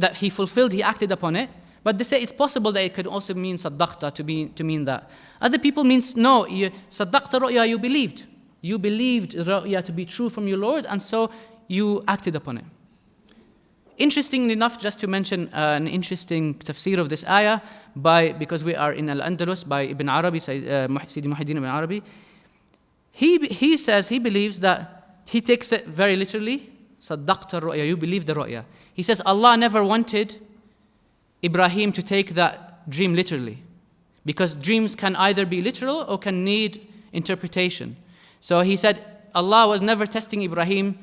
That he fulfilled, he acted upon it. But they say it's possible that it could also mean صَدَّقْتَ to mean that. Other people means, no, صَدَّقْتَ الرُّؤْيَا, you believed. You believed ru'ya to be true from your Lord, and so you acted upon it. Interestingly enough, just to mention an interesting tafsir of this ayah, because we are in Al-Andalus, by Ibn Arabi, Sidi Muhyiddin Ibn Arabi, he says, he believes that, he takes it very literally, صَدَّقْتَ الرُّؤْيَا, you believe the ru'ya. He says Allah never wanted Ibrahim to take that dream literally, because dreams can either be literal or can need interpretation. So he said Allah was never testing Ibrahim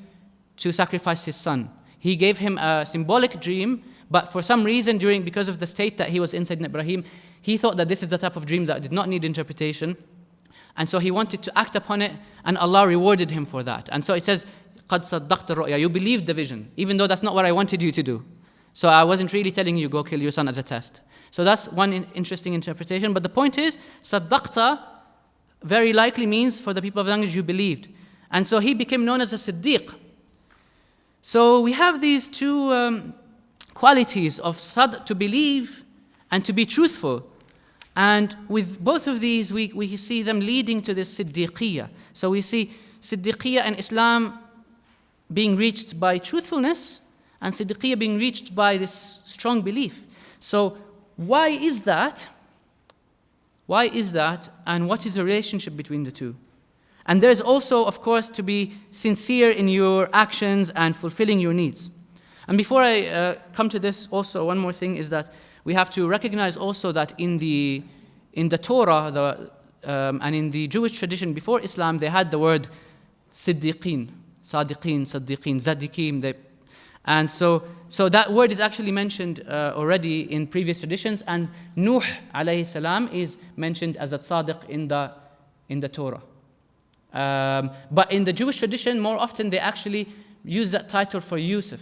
to sacrifice his son. He gave him a symbolic dream, but for some reason, because of the state that he was in, Sayyidina Ibrahim, he thought that this is the type of dream that did not need interpretation. And so he wanted to act upon it, and Allah rewarded him for that. And so it says, قَدْ صَدَّقْتَ الرُّؤْيَا, you believed the vision, even though that's not what I wanted you to do. So I wasn't really telling you, go kill your son as a test. So that's one interesting interpretation. But the point is, صَدَّقْتَ very likely means, for the people of the language, you believed. And so he became known as a siddiq. So we have these two qualities of to believe and to be truthful. And with both of these, we see them leading to this siddiqiyya. So we see siddiqiyya in Islam being reached by truthfulness, and siddiqiyya being reached by this strong belief. So why is that? Why is that? And what is the relationship between the two? And there's also, of course, to be sincere in your actions and fulfilling your needs. And before I come to this, also one more thing is that we have to recognize also that in the Torah and in the Jewish tradition before Islam, they had the word siddiqin, zaddikim. And so that word is actually mentioned already in previous traditions, and Nuh alayhi salam is mentioned as a tzadiq in the Torah. But in the Jewish tradition, more often they actually use that title for Yusuf,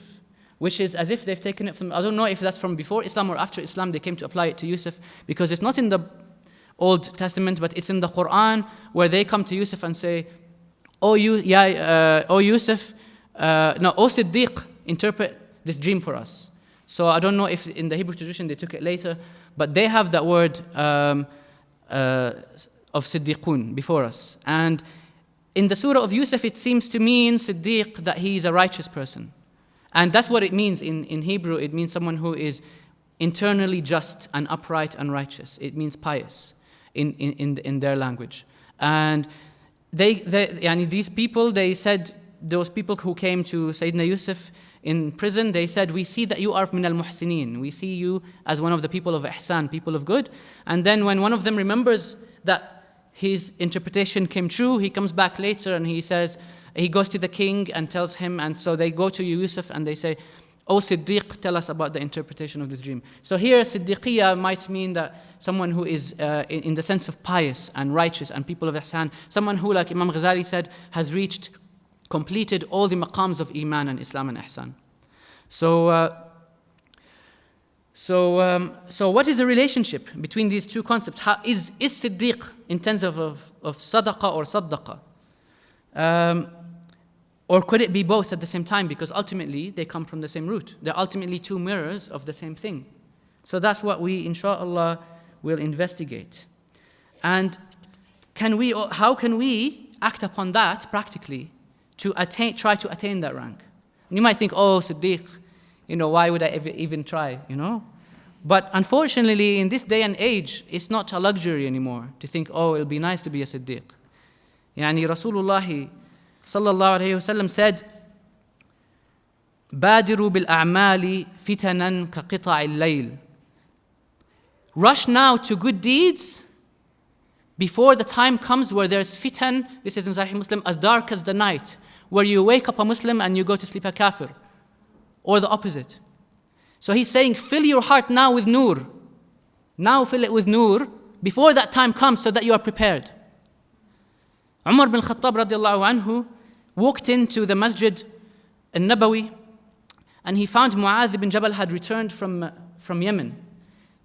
which is as if they've taken it from, I don't know if that's from before Islam or after Islam, they came to apply it to Yusuf, because it's not in the Old Testament, but it's in the Quran, where they come to Yusuf and say, O Yusuf, O Siddiq, interpret this dream for us. So I don't know if in the Hebrew tradition they took it later, but they have that word of Siddiqun before us. And in the surah of Yusuf, it seems to mean Siddiq, that he is a righteous person. And that's what it means in Hebrew. It means someone who is internally just and upright and righteous. It means pious in their language. And these people, they said, those people who came to Sayyidina Yusuf in prison, they said, we see that you are min al-muhsinin. We see you as one of the people of ihsan, people of good. And then when one of them remembers that his interpretation came true, he comes back later and he says, he goes to the king and tells him, and so they go to Yusuf and they say, O Siddiq, tell us about the interpretation of this dream. So here, Siddiqiyya might mean that someone who is in the sense of pious and righteous and people of ihsan, someone who, like Imam al-Ghazali said, has completed all the maqams of Iman and Islam and ihsan. So what is the relationship between these two concepts? How is Siddiq intensive of sadaqah or saddaqa? Or could it be both at the same time? Because ultimately they come from the same root. They're ultimately two mirrors of the same thing. So that's what we, inshallah, will investigate. And how can we act upon that practically to try to attain that rank? And you might think, oh, Siddiq, why would I even try, But unfortunately, in this day and age, it's not a luxury anymore to think, oh, it'll be nice to be a Siddiq. Rasulullah sallallahu alayhi wasallam said, بادروا بالأعمال فتنا كقطع الليل. Rush now to good deeds before the time comes where there's fitan, this is in Sahih Muslim, as dark as the night, where you wake up a Muslim and you go to sleep a kafir, or the opposite. So he's saying, fill your heart now with nur. Now fill it with nur before that time comes so that you are prepared. Umar bin Khattab radiallahu anhu walked into the Masjid al-Nabawi and he found Mu'adh bin Jabal had returned from Yemen.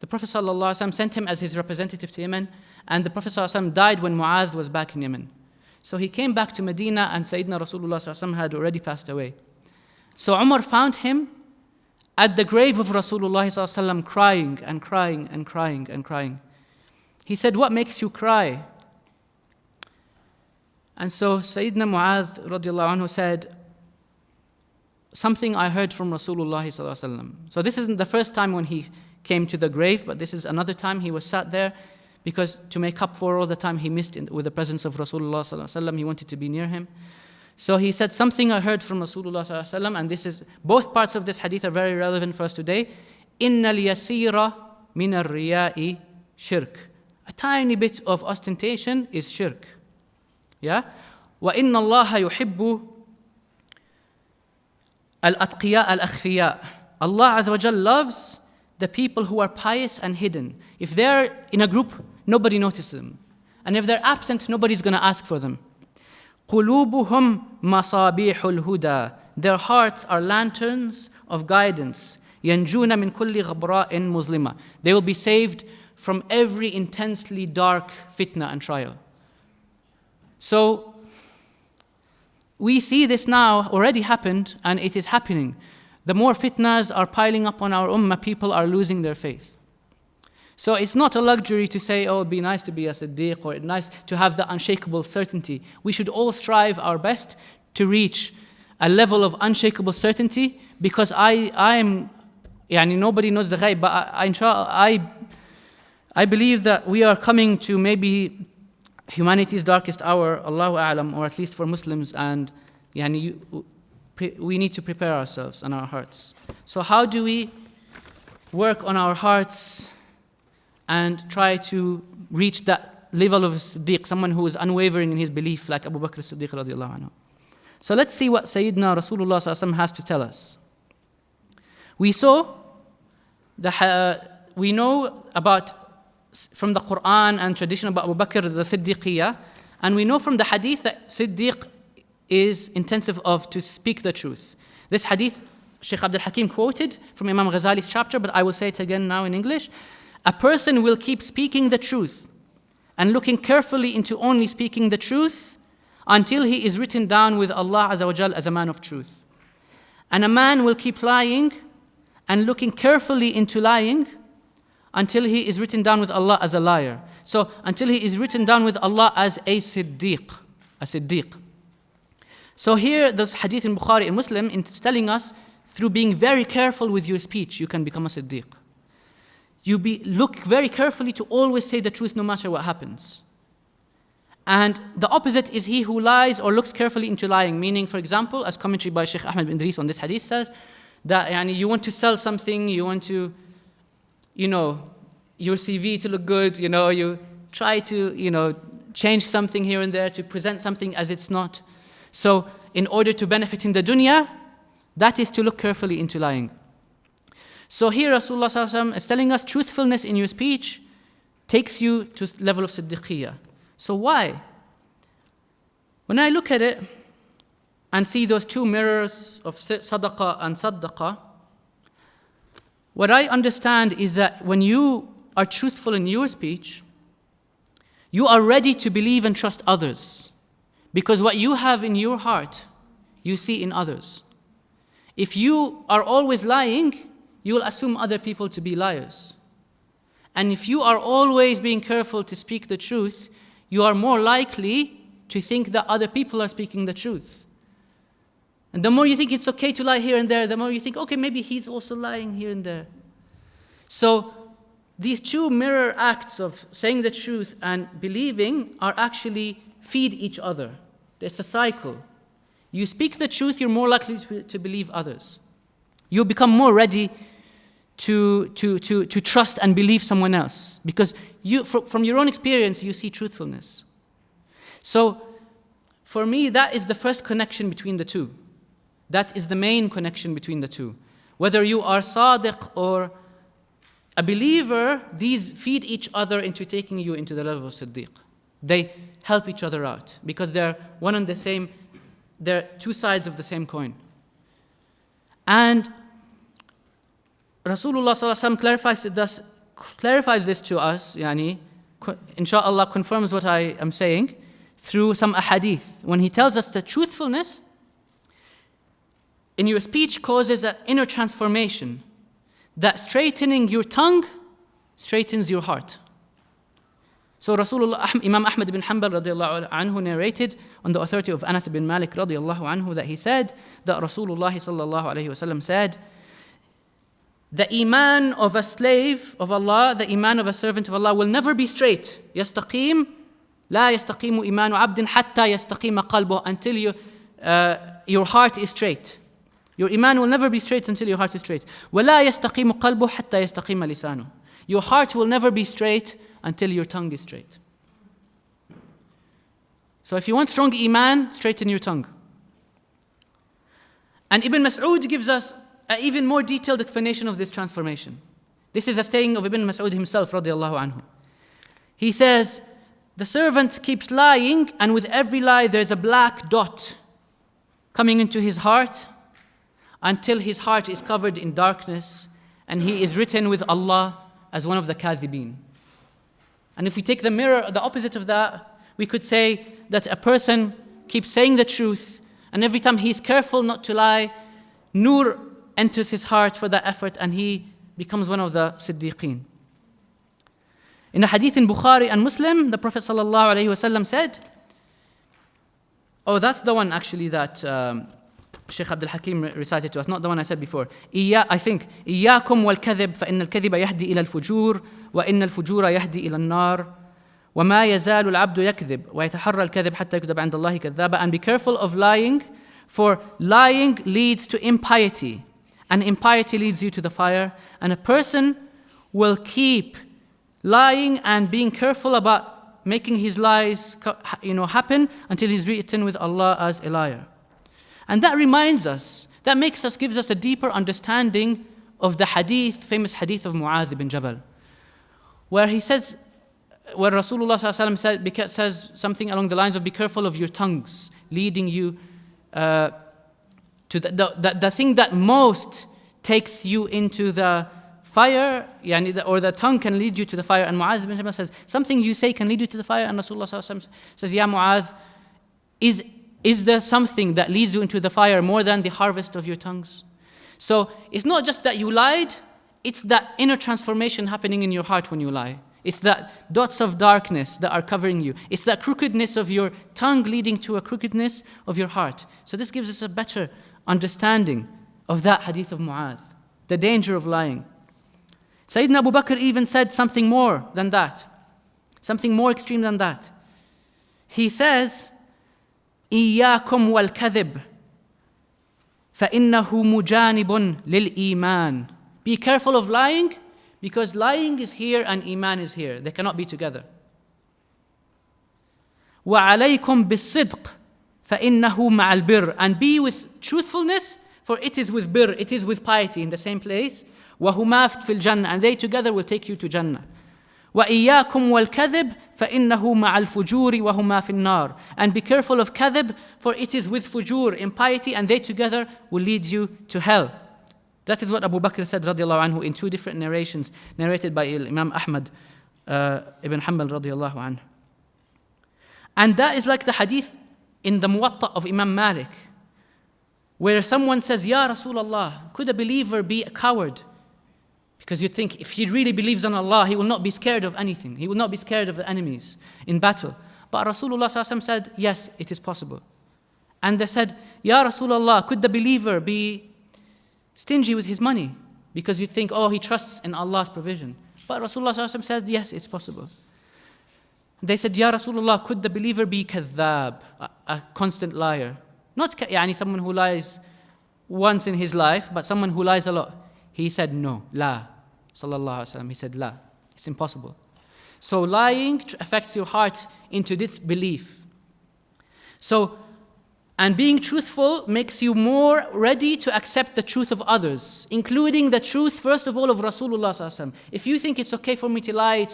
The Prophet ﷺ sent him as his representative to Yemen, and the Prophet ﷺ died when Mu'adh was back in Yemen. So he came back to Medina and Sayyidina Rasulullah ﷺ had already passed away. So Umar found him at the grave of Rasulullah ﷺ crying and crying and crying and crying. He said, what makes you cry? And so Sayyidina Mu'adh radiallahu anhu said, something I heard from Rasulullah ﷺ. So this isn't the first time when he came to the grave, but this is another time he was sat there because to make up for all the time he missed with the presence of Rasulullah ﷺ, he wanted to be near him. So he said, something I heard from Rasulullah ﷺ, and this is, both parts of this hadith are very relevant for us today. إِنَّ الْيَسِيرَ مِنَ الرِّيَاءِ shirk. A tiny bit of ostentation is shirk. Yeah? وَإِنَّ اللَّهَ يُحِبُّ الْأَتْقِيَاءَ الْأَخْفِيَاءَ. Allah Azza wa Jal loves the people who are pious and hidden. If they're in a group, nobody notices them. And if they're absent, nobody's going to ask for them. قُلُوبُهُمْ مَصَابِيحُ الْهُدَى. Their hearts are lanterns of guidance. يَنْجُونَ مِنْ كُلِّ غَبْرَاءٍ مُظْلِمَةٍ. They will be saved from every intensely dark fitna and trial. So, we see this now already happened, and it is happening. The more fitnas are piling up on our ummah, people are losing their faith. So it's not a luxury to say, oh, it'd be nice to be a Siddiq, or it's nice to have the unshakable certainty. We should all strive our best to reach a level of unshakable certainty, because nobody knows the ghaib, but I believe that we are coming to maybe humanity's darkest hour, Allahu A'lam, or at least for Muslims, and we need to prepare ourselves and our hearts. So how do we work on our hearts and try to reach that level of Siddiq, someone who is unwavering in his belief, like Abu Bakr as-Siddiq radiallahu anhu? So let's see what Sayyidina Rasulullah sallallahu alaihi wasallam has to tell us. We know about, from the Quran and tradition about Abu Bakr, the Siddiqiyya, and we know from the hadith that Siddiq is intensive of to speak the truth. This hadith, Shaykh Abdul Hakim quoted from Imam al-Ghazali's chapter, but I will say it again now in English. A person will keep speaking the truth and looking carefully into only speaking the truth until he is written down with Allah Azza wa Jal as a man of truth. And a man will keep lying and looking carefully into lying until he is written down with Allah as a liar. So until he is written down with Allah as a Siddiq. So here, this hadith in Bukhari and Muslim is telling us, through being very careful with your speech, you can become a Siddiq. Look very carefully to always say the truth no matter what happens. And the opposite is he who lies or looks carefully into lying. Meaning, for example, as commentary by Shaykh Ahmed bin Idris on this hadith says, that you want to sell something, you want to, your CV to look good, you try to, change something here and there to present something as it's not. So, in order to benefit in the dunya, that is to look carefully into lying. So here Rasulullah sallallahu alaihi wasallam is telling us truthfulness in your speech takes you to the level of Siddiqiyya. So why? When I look at it and see those two mirrors of sadaqah and sadaqah, what I understand is that when you are truthful in your speech, you are ready to believe and trust others. Because what you have in your heart, you see in others. If you are always lying, you will assume other people to be liars. And if you are always being careful to speak the truth, you are more likely to think that other people are speaking the truth. And the more you think it's okay to lie here and there, the more you think, okay, maybe he's also lying here and there. So these two mirror acts of saying the truth and believing are actually feed each other. It's a cycle. You speak the truth, you're more likely to believe others. You become more ready to trust and believe someone else, because you, from your own experience, you see truthfulness. So for me, that is the first connection between the two. That is the main connection between the two. Whether you are Sidq or a believer, these feed each other into taking you into the level of Siddiq. They help each other out because they're one and the same, they're two sides of the same coin. And Rasulullah sallallahu alaihi wasallam clarifies this to us, inshallah confirms what I am saying through some ahadith. When he tells us that truthfulness in your speech causes an inner transformation, that straightening your tongue straightens your heart. So Rasulullah, Imam Ahmad ibn Hanbal radiallahu anhu narrated on the authority of Anas ibn Malik radiallahu anhu that he said that Rasulullah sallallahu alayhi wasallam said, the iman of a slave of Allah, the iman of a servant of Allah will never be straight. يستقيم لا يستقيم إيمان عبد حتى يستقيم قلبه, until your heart is straight. Your iman will never be straight until your heart is straight. ولا يستقيم قلبه حتى يستقيم لسانه. Your heart will never be straight until your tongue is straight. So if you want strong iman, straighten your tongue. And Ibn Mas'ud gives us an even more detailed explanation of this transformation. This is a saying of Ibn Mas'ud himself, radiallahu anhu. He says, the servant keeps lying, and with every lie there's a black dot coming into his heart until his heart is covered in darkness and he is written with Allah as one of the kadhibin. And if we take the mirror, the opposite of that, we could say that a person keeps saying the truth, and every time he's careful not to lie, nur enters his heart for that effort, and he becomes one of the siddiqin. In a hadith in Bukhari and Muslim, the Prophet ﷺ said, oh, that's the one actually that Shaykh Abdul Hakim recited to us, not the one I said before. I think, إِيَّاكُمْ وَالْكَذِبْ فَإِنَّ الْكَذِبَ يَهْدِي إِلَى الْفُجُورِ وَإِنَّ الْفُجُورَ يَهْدِي إِلَى النَّارِ وَمَا يَزَالُ الْعَبْدُ يَكْذِبْ وَيَتَحَرَّى الْكَذِبْ حَتَّى يُكْتَبَ عِنْدَ اللَّهِ كَذَّابًا. And be careful of lying, for lying leads to impiety, and impiety leads you to the fire. And a person will keep lying and being careful about making his lies happen until he's written with Allah as a liar. And that reminds us, gives us a deeper understanding of the hadith, famous hadith of Mu'adh ibn Jabal, where he says, where Rasulullah ﷺ says something along the lines of, be careful of your tongues, leading you to the thing that most takes you into the fire, or the tongue can lead you to the fire. And Mu'adh ibn Jabal says, something you say can lead you to the fire. And Rasulullah ﷺ says, Ya Mu'adh, is there something that leads you into the fire more than the harvest of your tongues? So it's not just that you lied, it's that inner transformation happening in your heart when you lie. It's that dots of darkness that are covering you. It's that crookedness of your tongue leading to a crookedness of your heart. So this gives us a better understanding of that hadith of Mu'adh, the danger of lying. Sayyidina Abu Bakr even said something more than that, something more extreme than that. He says, إِيَّاكُمْ وَالْكَذِبْ فَإِنَّهُ مُجَانِبٌ لِلْإِيمَانِ. Be careful of lying, because lying is here and iman is here. They cannot be together. وَعَلَيْكُمْ بِالصِّدْقِ فَإِنَّهُ مَعَ الْبِرِّ. And be with truthfulness, for it is with birr, it is with piety in the same place. وَهُمَا فِي الْجَنَّةِ. And they together will take you to Jannah. وَإِيَّاكُمْ وَالْكَذِبْ فَإِنَّهُ مَعَ الْفُجُورِ وَهُمَا فِي النَّارِ. And be careful of kadhib, for it is with fujur, impiety, and they together will lead you to hell. That is what Abu Bakr said radiallahu anhu in two different narrations, narrated by Imam Ahmad ibn Hanbal radiallahu anhu. And that is like the hadith in the Muwatta of Imam Malik, where someone says, Ya Rasulullah, could a believer be a coward? Because you think if he really believes in Allah, he will not be scared of anything. He will not be scared of the enemies in battle. But Rasulullah said, yes, it is possible. And they said, Ya Rasulullah, could the believer be stingy with his money? Because you think, oh, he trusts in Allah's provision. But Rasulullah said, yes, it's possible. They said, Ya Rasulullah, could the believer be kadhab, a constant liar? Not someone who lies once in his life, but someone who lies a lot. He said, no, la. Sallallahu Alaihi Wasallam. He said, la. It's impossible. So lying affects your heart into disbelief. And being truthful makes you more ready to accept the truth of others, including the truth, first of all, of Rasulullah Sallallahu Alaihi Wasallam. If you think it's okay for me to lie,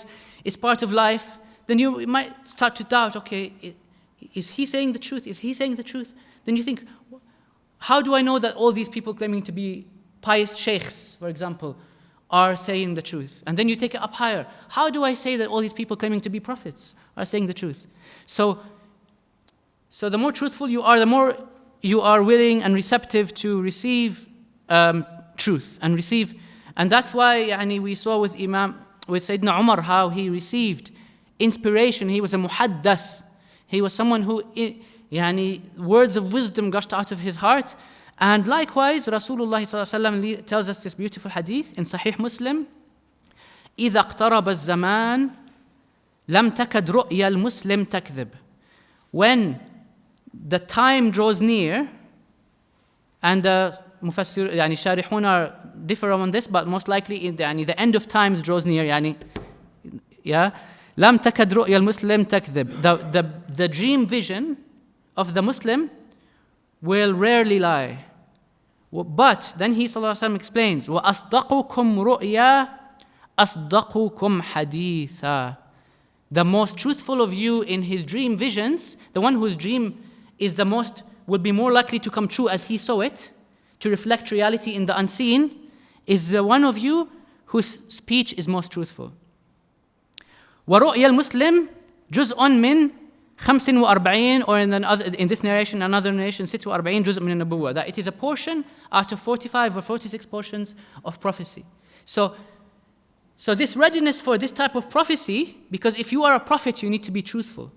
it's part of life, then you might start to doubt, okay, is he saying the truth? Is he saying the truth? Then you think, how do I know that all these people claiming to be pious sheikhs, for example, are saying the truth? And then you take it up higher. How do I say that all these people claiming to be prophets are saying the truth? So the more truthful you are, the more you are willing and receptive to receive truth and receive. And that's why we saw with Sayyidina Umar how he received inspiration. He was a muhaddath. He was someone who, words of wisdom gushed out of his heart. And likewise, Rasulullah ﷺ tells us this beautiful hadith in Sahih Muslim. إِذَا اقْتَرَبَ الزَّمَانِ لَمْ تَكَدْ رُؤْيَا الْمُسْلِمْ تَكْذِبْ. When the time draws near, and the mufassir, sharihun differ on this, but most likely in the end of times draws near, لَمْ تَكَدْ رُؤْيَا الْمُسْلِمْ تَكْذِبْ. The dream vision of the Muslim will rarely lie. But then he ﷺ explains, وَأَصْدَقُكُمْ رُؤْيَا أَصْدَقُكُمْ حَدِيثًا. The most truthful of you in his dream visions, the one whose dream is the most, will be more likely to come true as he saw it, to reflect reality in the unseen, is the one of you whose speech is most truthful. وَرُؤْيَا الْمُسْلِمْ جُزْءٌ مِّن 45, or in this narration, another narration, 46 جزء من النبوة, that it is a portion out of 45 or 46 portions of prophecy. So this readiness for this type of prophecy, because if you are a prophet, you need to be truthful.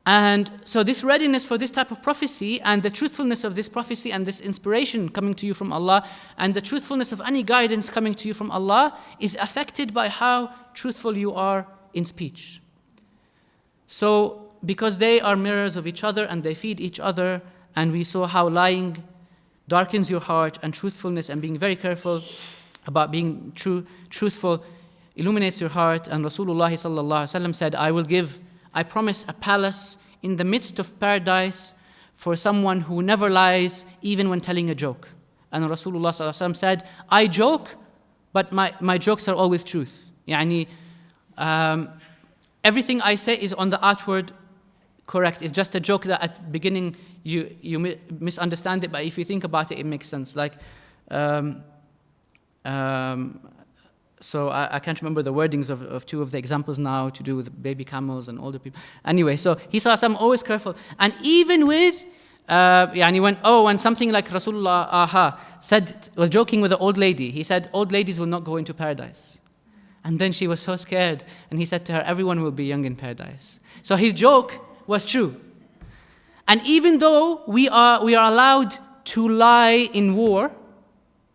And so this readiness for this type of prophecy and the truthfulness of this prophecy and this inspiration coming to you from Allah and the truthfulness of any guidance coming to you from Allah is affected by how truthful you are in speech. So, because they are mirrors of each other and they feed each other, and we saw how lying darkens your heart and truthfulness and being very careful about being truthful illuminates your heart. And Rasulullah said, I promise a palace in the midst of paradise for someone who never lies even when telling a joke. And Rasulullah said, I joke, but my jokes are always truth. Everything I say is on the outward correct. It's just a joke that at the beginning you misunderstand it, but if you think about it, it makes sense. So I can't remember the wordings of two of the examples now to do with baby camels and older people. Anyway, so he saw I'm always careful. And even with, when something like Rasulullah was joking with an old lady, he said, old ladies will not go into paradise. And then she was so scared, and he said to her, everyone will be young in paradise. So his joke was true. And even though we are allowed to lie in war,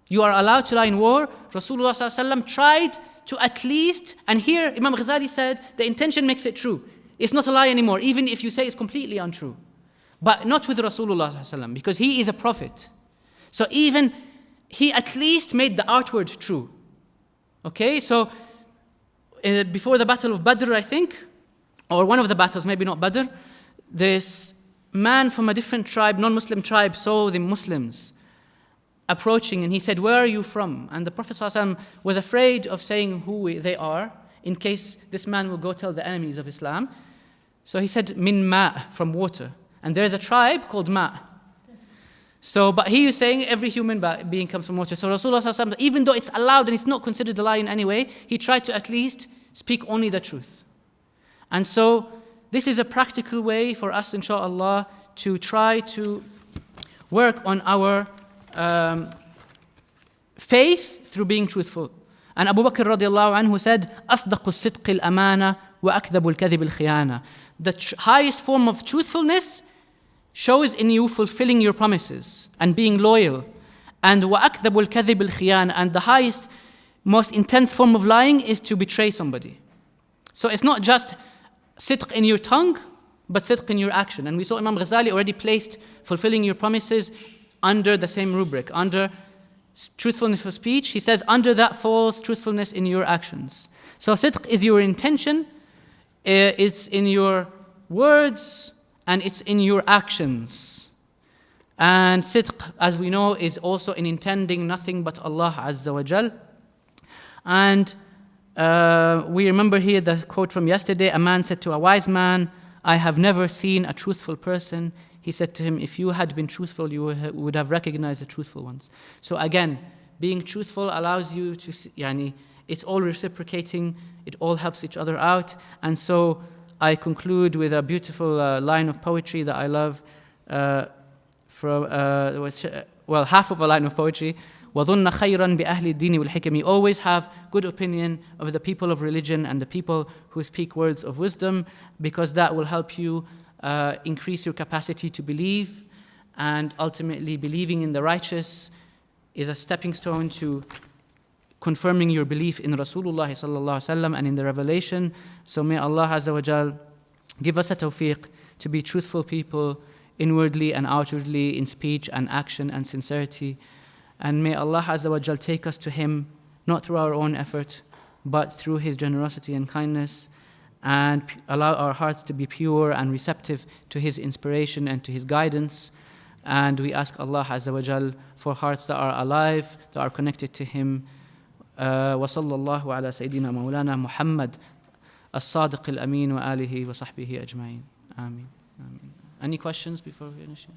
you are allowed to lie in war, Rasulullah ﷺ tried to at least, and here Imam al-Ghazali said, the intention makes it true. It's not a lie anymore, even if you say it's completely untrue. But not with Rasulullah ﷺ, because he is a prophet. So even he at least made the outward true. Okay, so before the battle of Badr, I think, or one of the battles, maybe not Badr, this man from a different tribe, non-Muslim tribe, saw the Muslims approaching, and he said, where are you from? And the Prophet ﷺ was afraid of saying who they are in case this man will go tell the enemies of Islam. So he said, min ma', from water. And there's a tribe called ma'. So, but he is saying every human being comes from water. So Rasulullah ﷺ, even though it's allowed and it's not considered a lie in any way, he tried to at least speak only the truth. And so this is a practical way for us, inshallah, to try to work on our faith through being truthful. And Abu Bakr radiallahu anhu said, أصدق الصدق الأمانة وأكذب الكذب الخيانة. The highest form of truthfulness shows in you fulfilling your promises and being loyal. And وأكذب الكذب الخيانة. And the highest, most intense form of lying is to betray somebody. So it's not just sidq in your tongue, but sidq in your action. And we saw Imam al-Ghazali already placed fulfilling your promises under the same rubric, under truthfulness of speech. He says under that falls truthfulness in your actions. So sidq is your intention, it's in your words, and it's in your actions. And sidq, as we know, is also in intending nothing but Allah Azza wa Jal. And we remember here the quote from yesterday. A man said to a wise man, I have never seen a truthful person. He said to him, if you had been truthful, you would have recognized the truthful ones. So again, being truthful allows you to, it's all reciprocating, it all helps each other out. And so I conclude with a beautiful line of poetry that I love, half of a line of poetry. وَظُنَّ خَيْرًا بِأَهْلِ الدِّينِ وَالْحِكَمِ. Always have good opinion of the people of religion and the people who speak words of wisdom, because that will help you increase your capacity to believe, and ultimately believing in the righteous is a stepping stone to confirming your belief in Rasulullah sallallahu alaihi wasallam and in the revelation. So may Allah Azza wa Jal give us a tawfiq to be truthful people inwardly and outwardly, in speech and action and sincerity. And may Allah Azza wa Jal take us to Him, not through our own effort, but through His generosity and kindness, and allow our hearts to be pure and receptive to His inspiration and to His guidance. And we ask Allah Azza wa Jal for hearts that are alive, that are connected to Him. وصلى الله على سيدنا مولانا محمد الصادق الأمين وآله وصحبه أجمعين. آمين. آمين. Any questions before we finish?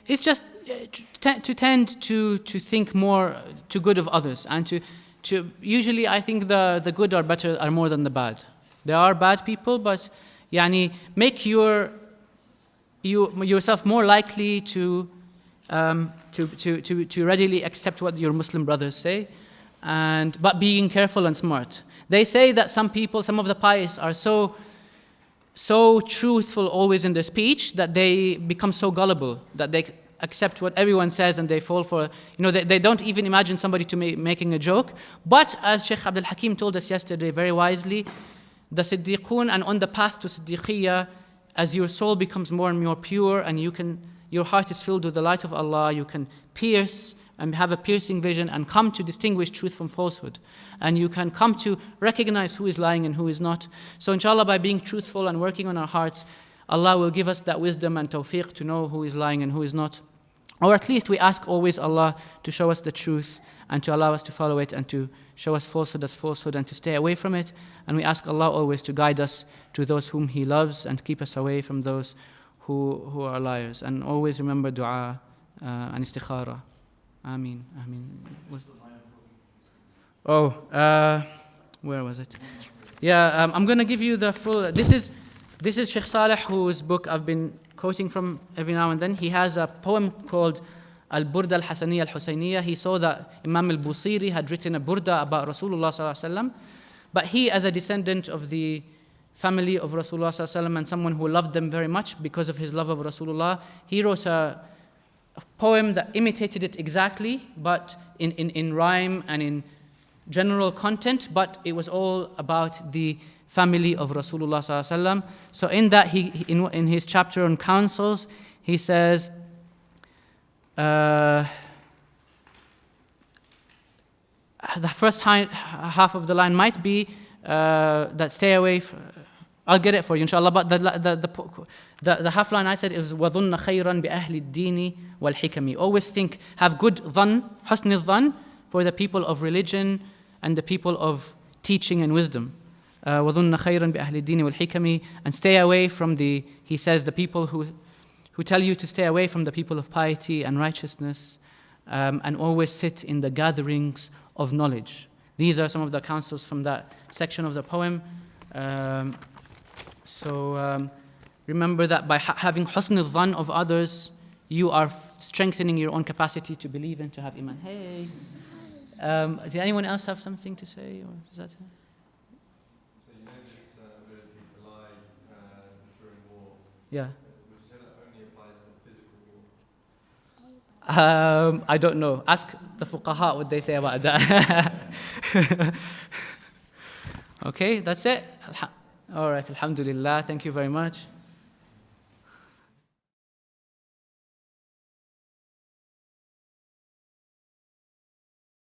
It's just to tend to think more to good of others, and to usually I think the good are more than the bad. There are bad people, but make yourself more likely to readily accept what your Muslim brothers say, but being careful and smart. They say that some of the pious are so truthful always in their speech that they become so gullible that they accept what everyone says and they fall for, they don't even imagine somebody making a joke. But as Sheikh Abdul Hakim told us yesterday very wisely, the siddiqun, and on the path to siddiqiyya, as your soul becomes more and more pure and your heart is filled with the light of Allah, you can pierce and have a piercing vision and come to distinguish truth from falsehood. And you can come to recognize who is lying and who is not. So inshallah, by being truthful and working on our hearts, Allah will give us that wisdom and tawfiq to know who is lying and who is not. Or at least we ask always Allah to show us the truth and to allow us to follow it, and to show us falsehood as falsehood and to stay away from it. And we ask Allah always to guide us to those whom He loves and keep us away from those who are liars. And always remember dua and istikhara. Ameen. Ameen. Where was it? Yeah, I'm going to give you the full. This is Sheikh Saleh, whose book I've been quoting from every now and then. He has a poem called Al-Burda al-Hasaniyya al-Husayniyya. He saw that Imam al-Busiri had written a burda about Rasulullah sallallahu alaihi wasallam, but he, as a descendant of the family of Rasulullah sallallahu alaihi wasallam and someone who loved them very much because of his love of Rasulullah, he wrote a poem that imitated it exactly, but in rhyme and in general content, but it was all about the family of Rasulullah sallallahu alaihi wasallam. So in that, in his chapter on counsels, he says, the first half of the line might be that stay away. I'll get it for you, inshallah. But the half line I said is وَظُنَّ خَيْرًا بِأَهْلِ الدِّينِ وَالْحِكَمِ. Always have good dhan, husn al-dhan, for the people of religion and the people of teaching and wisdom. وَظُنَّ خَيْرًا بِأَهْلِ الدِّينِ وَالْحِكَمِ, and stay away from he says, the people who tell you to stay away from the people of piety and righteousness, and always sit in the gatherings of knowledge. These are some of the counsels from that section of the poem. Remember that by having husn al-dhan of others, you are strengthening your own capacity to believe and to have iman. Hey! Did anyone else have something to say? Or is that it? So you know this ability to lie during war. Yeah. Would you say that only applies to physical war? I don't know. Ask the fuqaha what they say about that. Okay, that's it. All right, alhamdulillah. Thank you very much.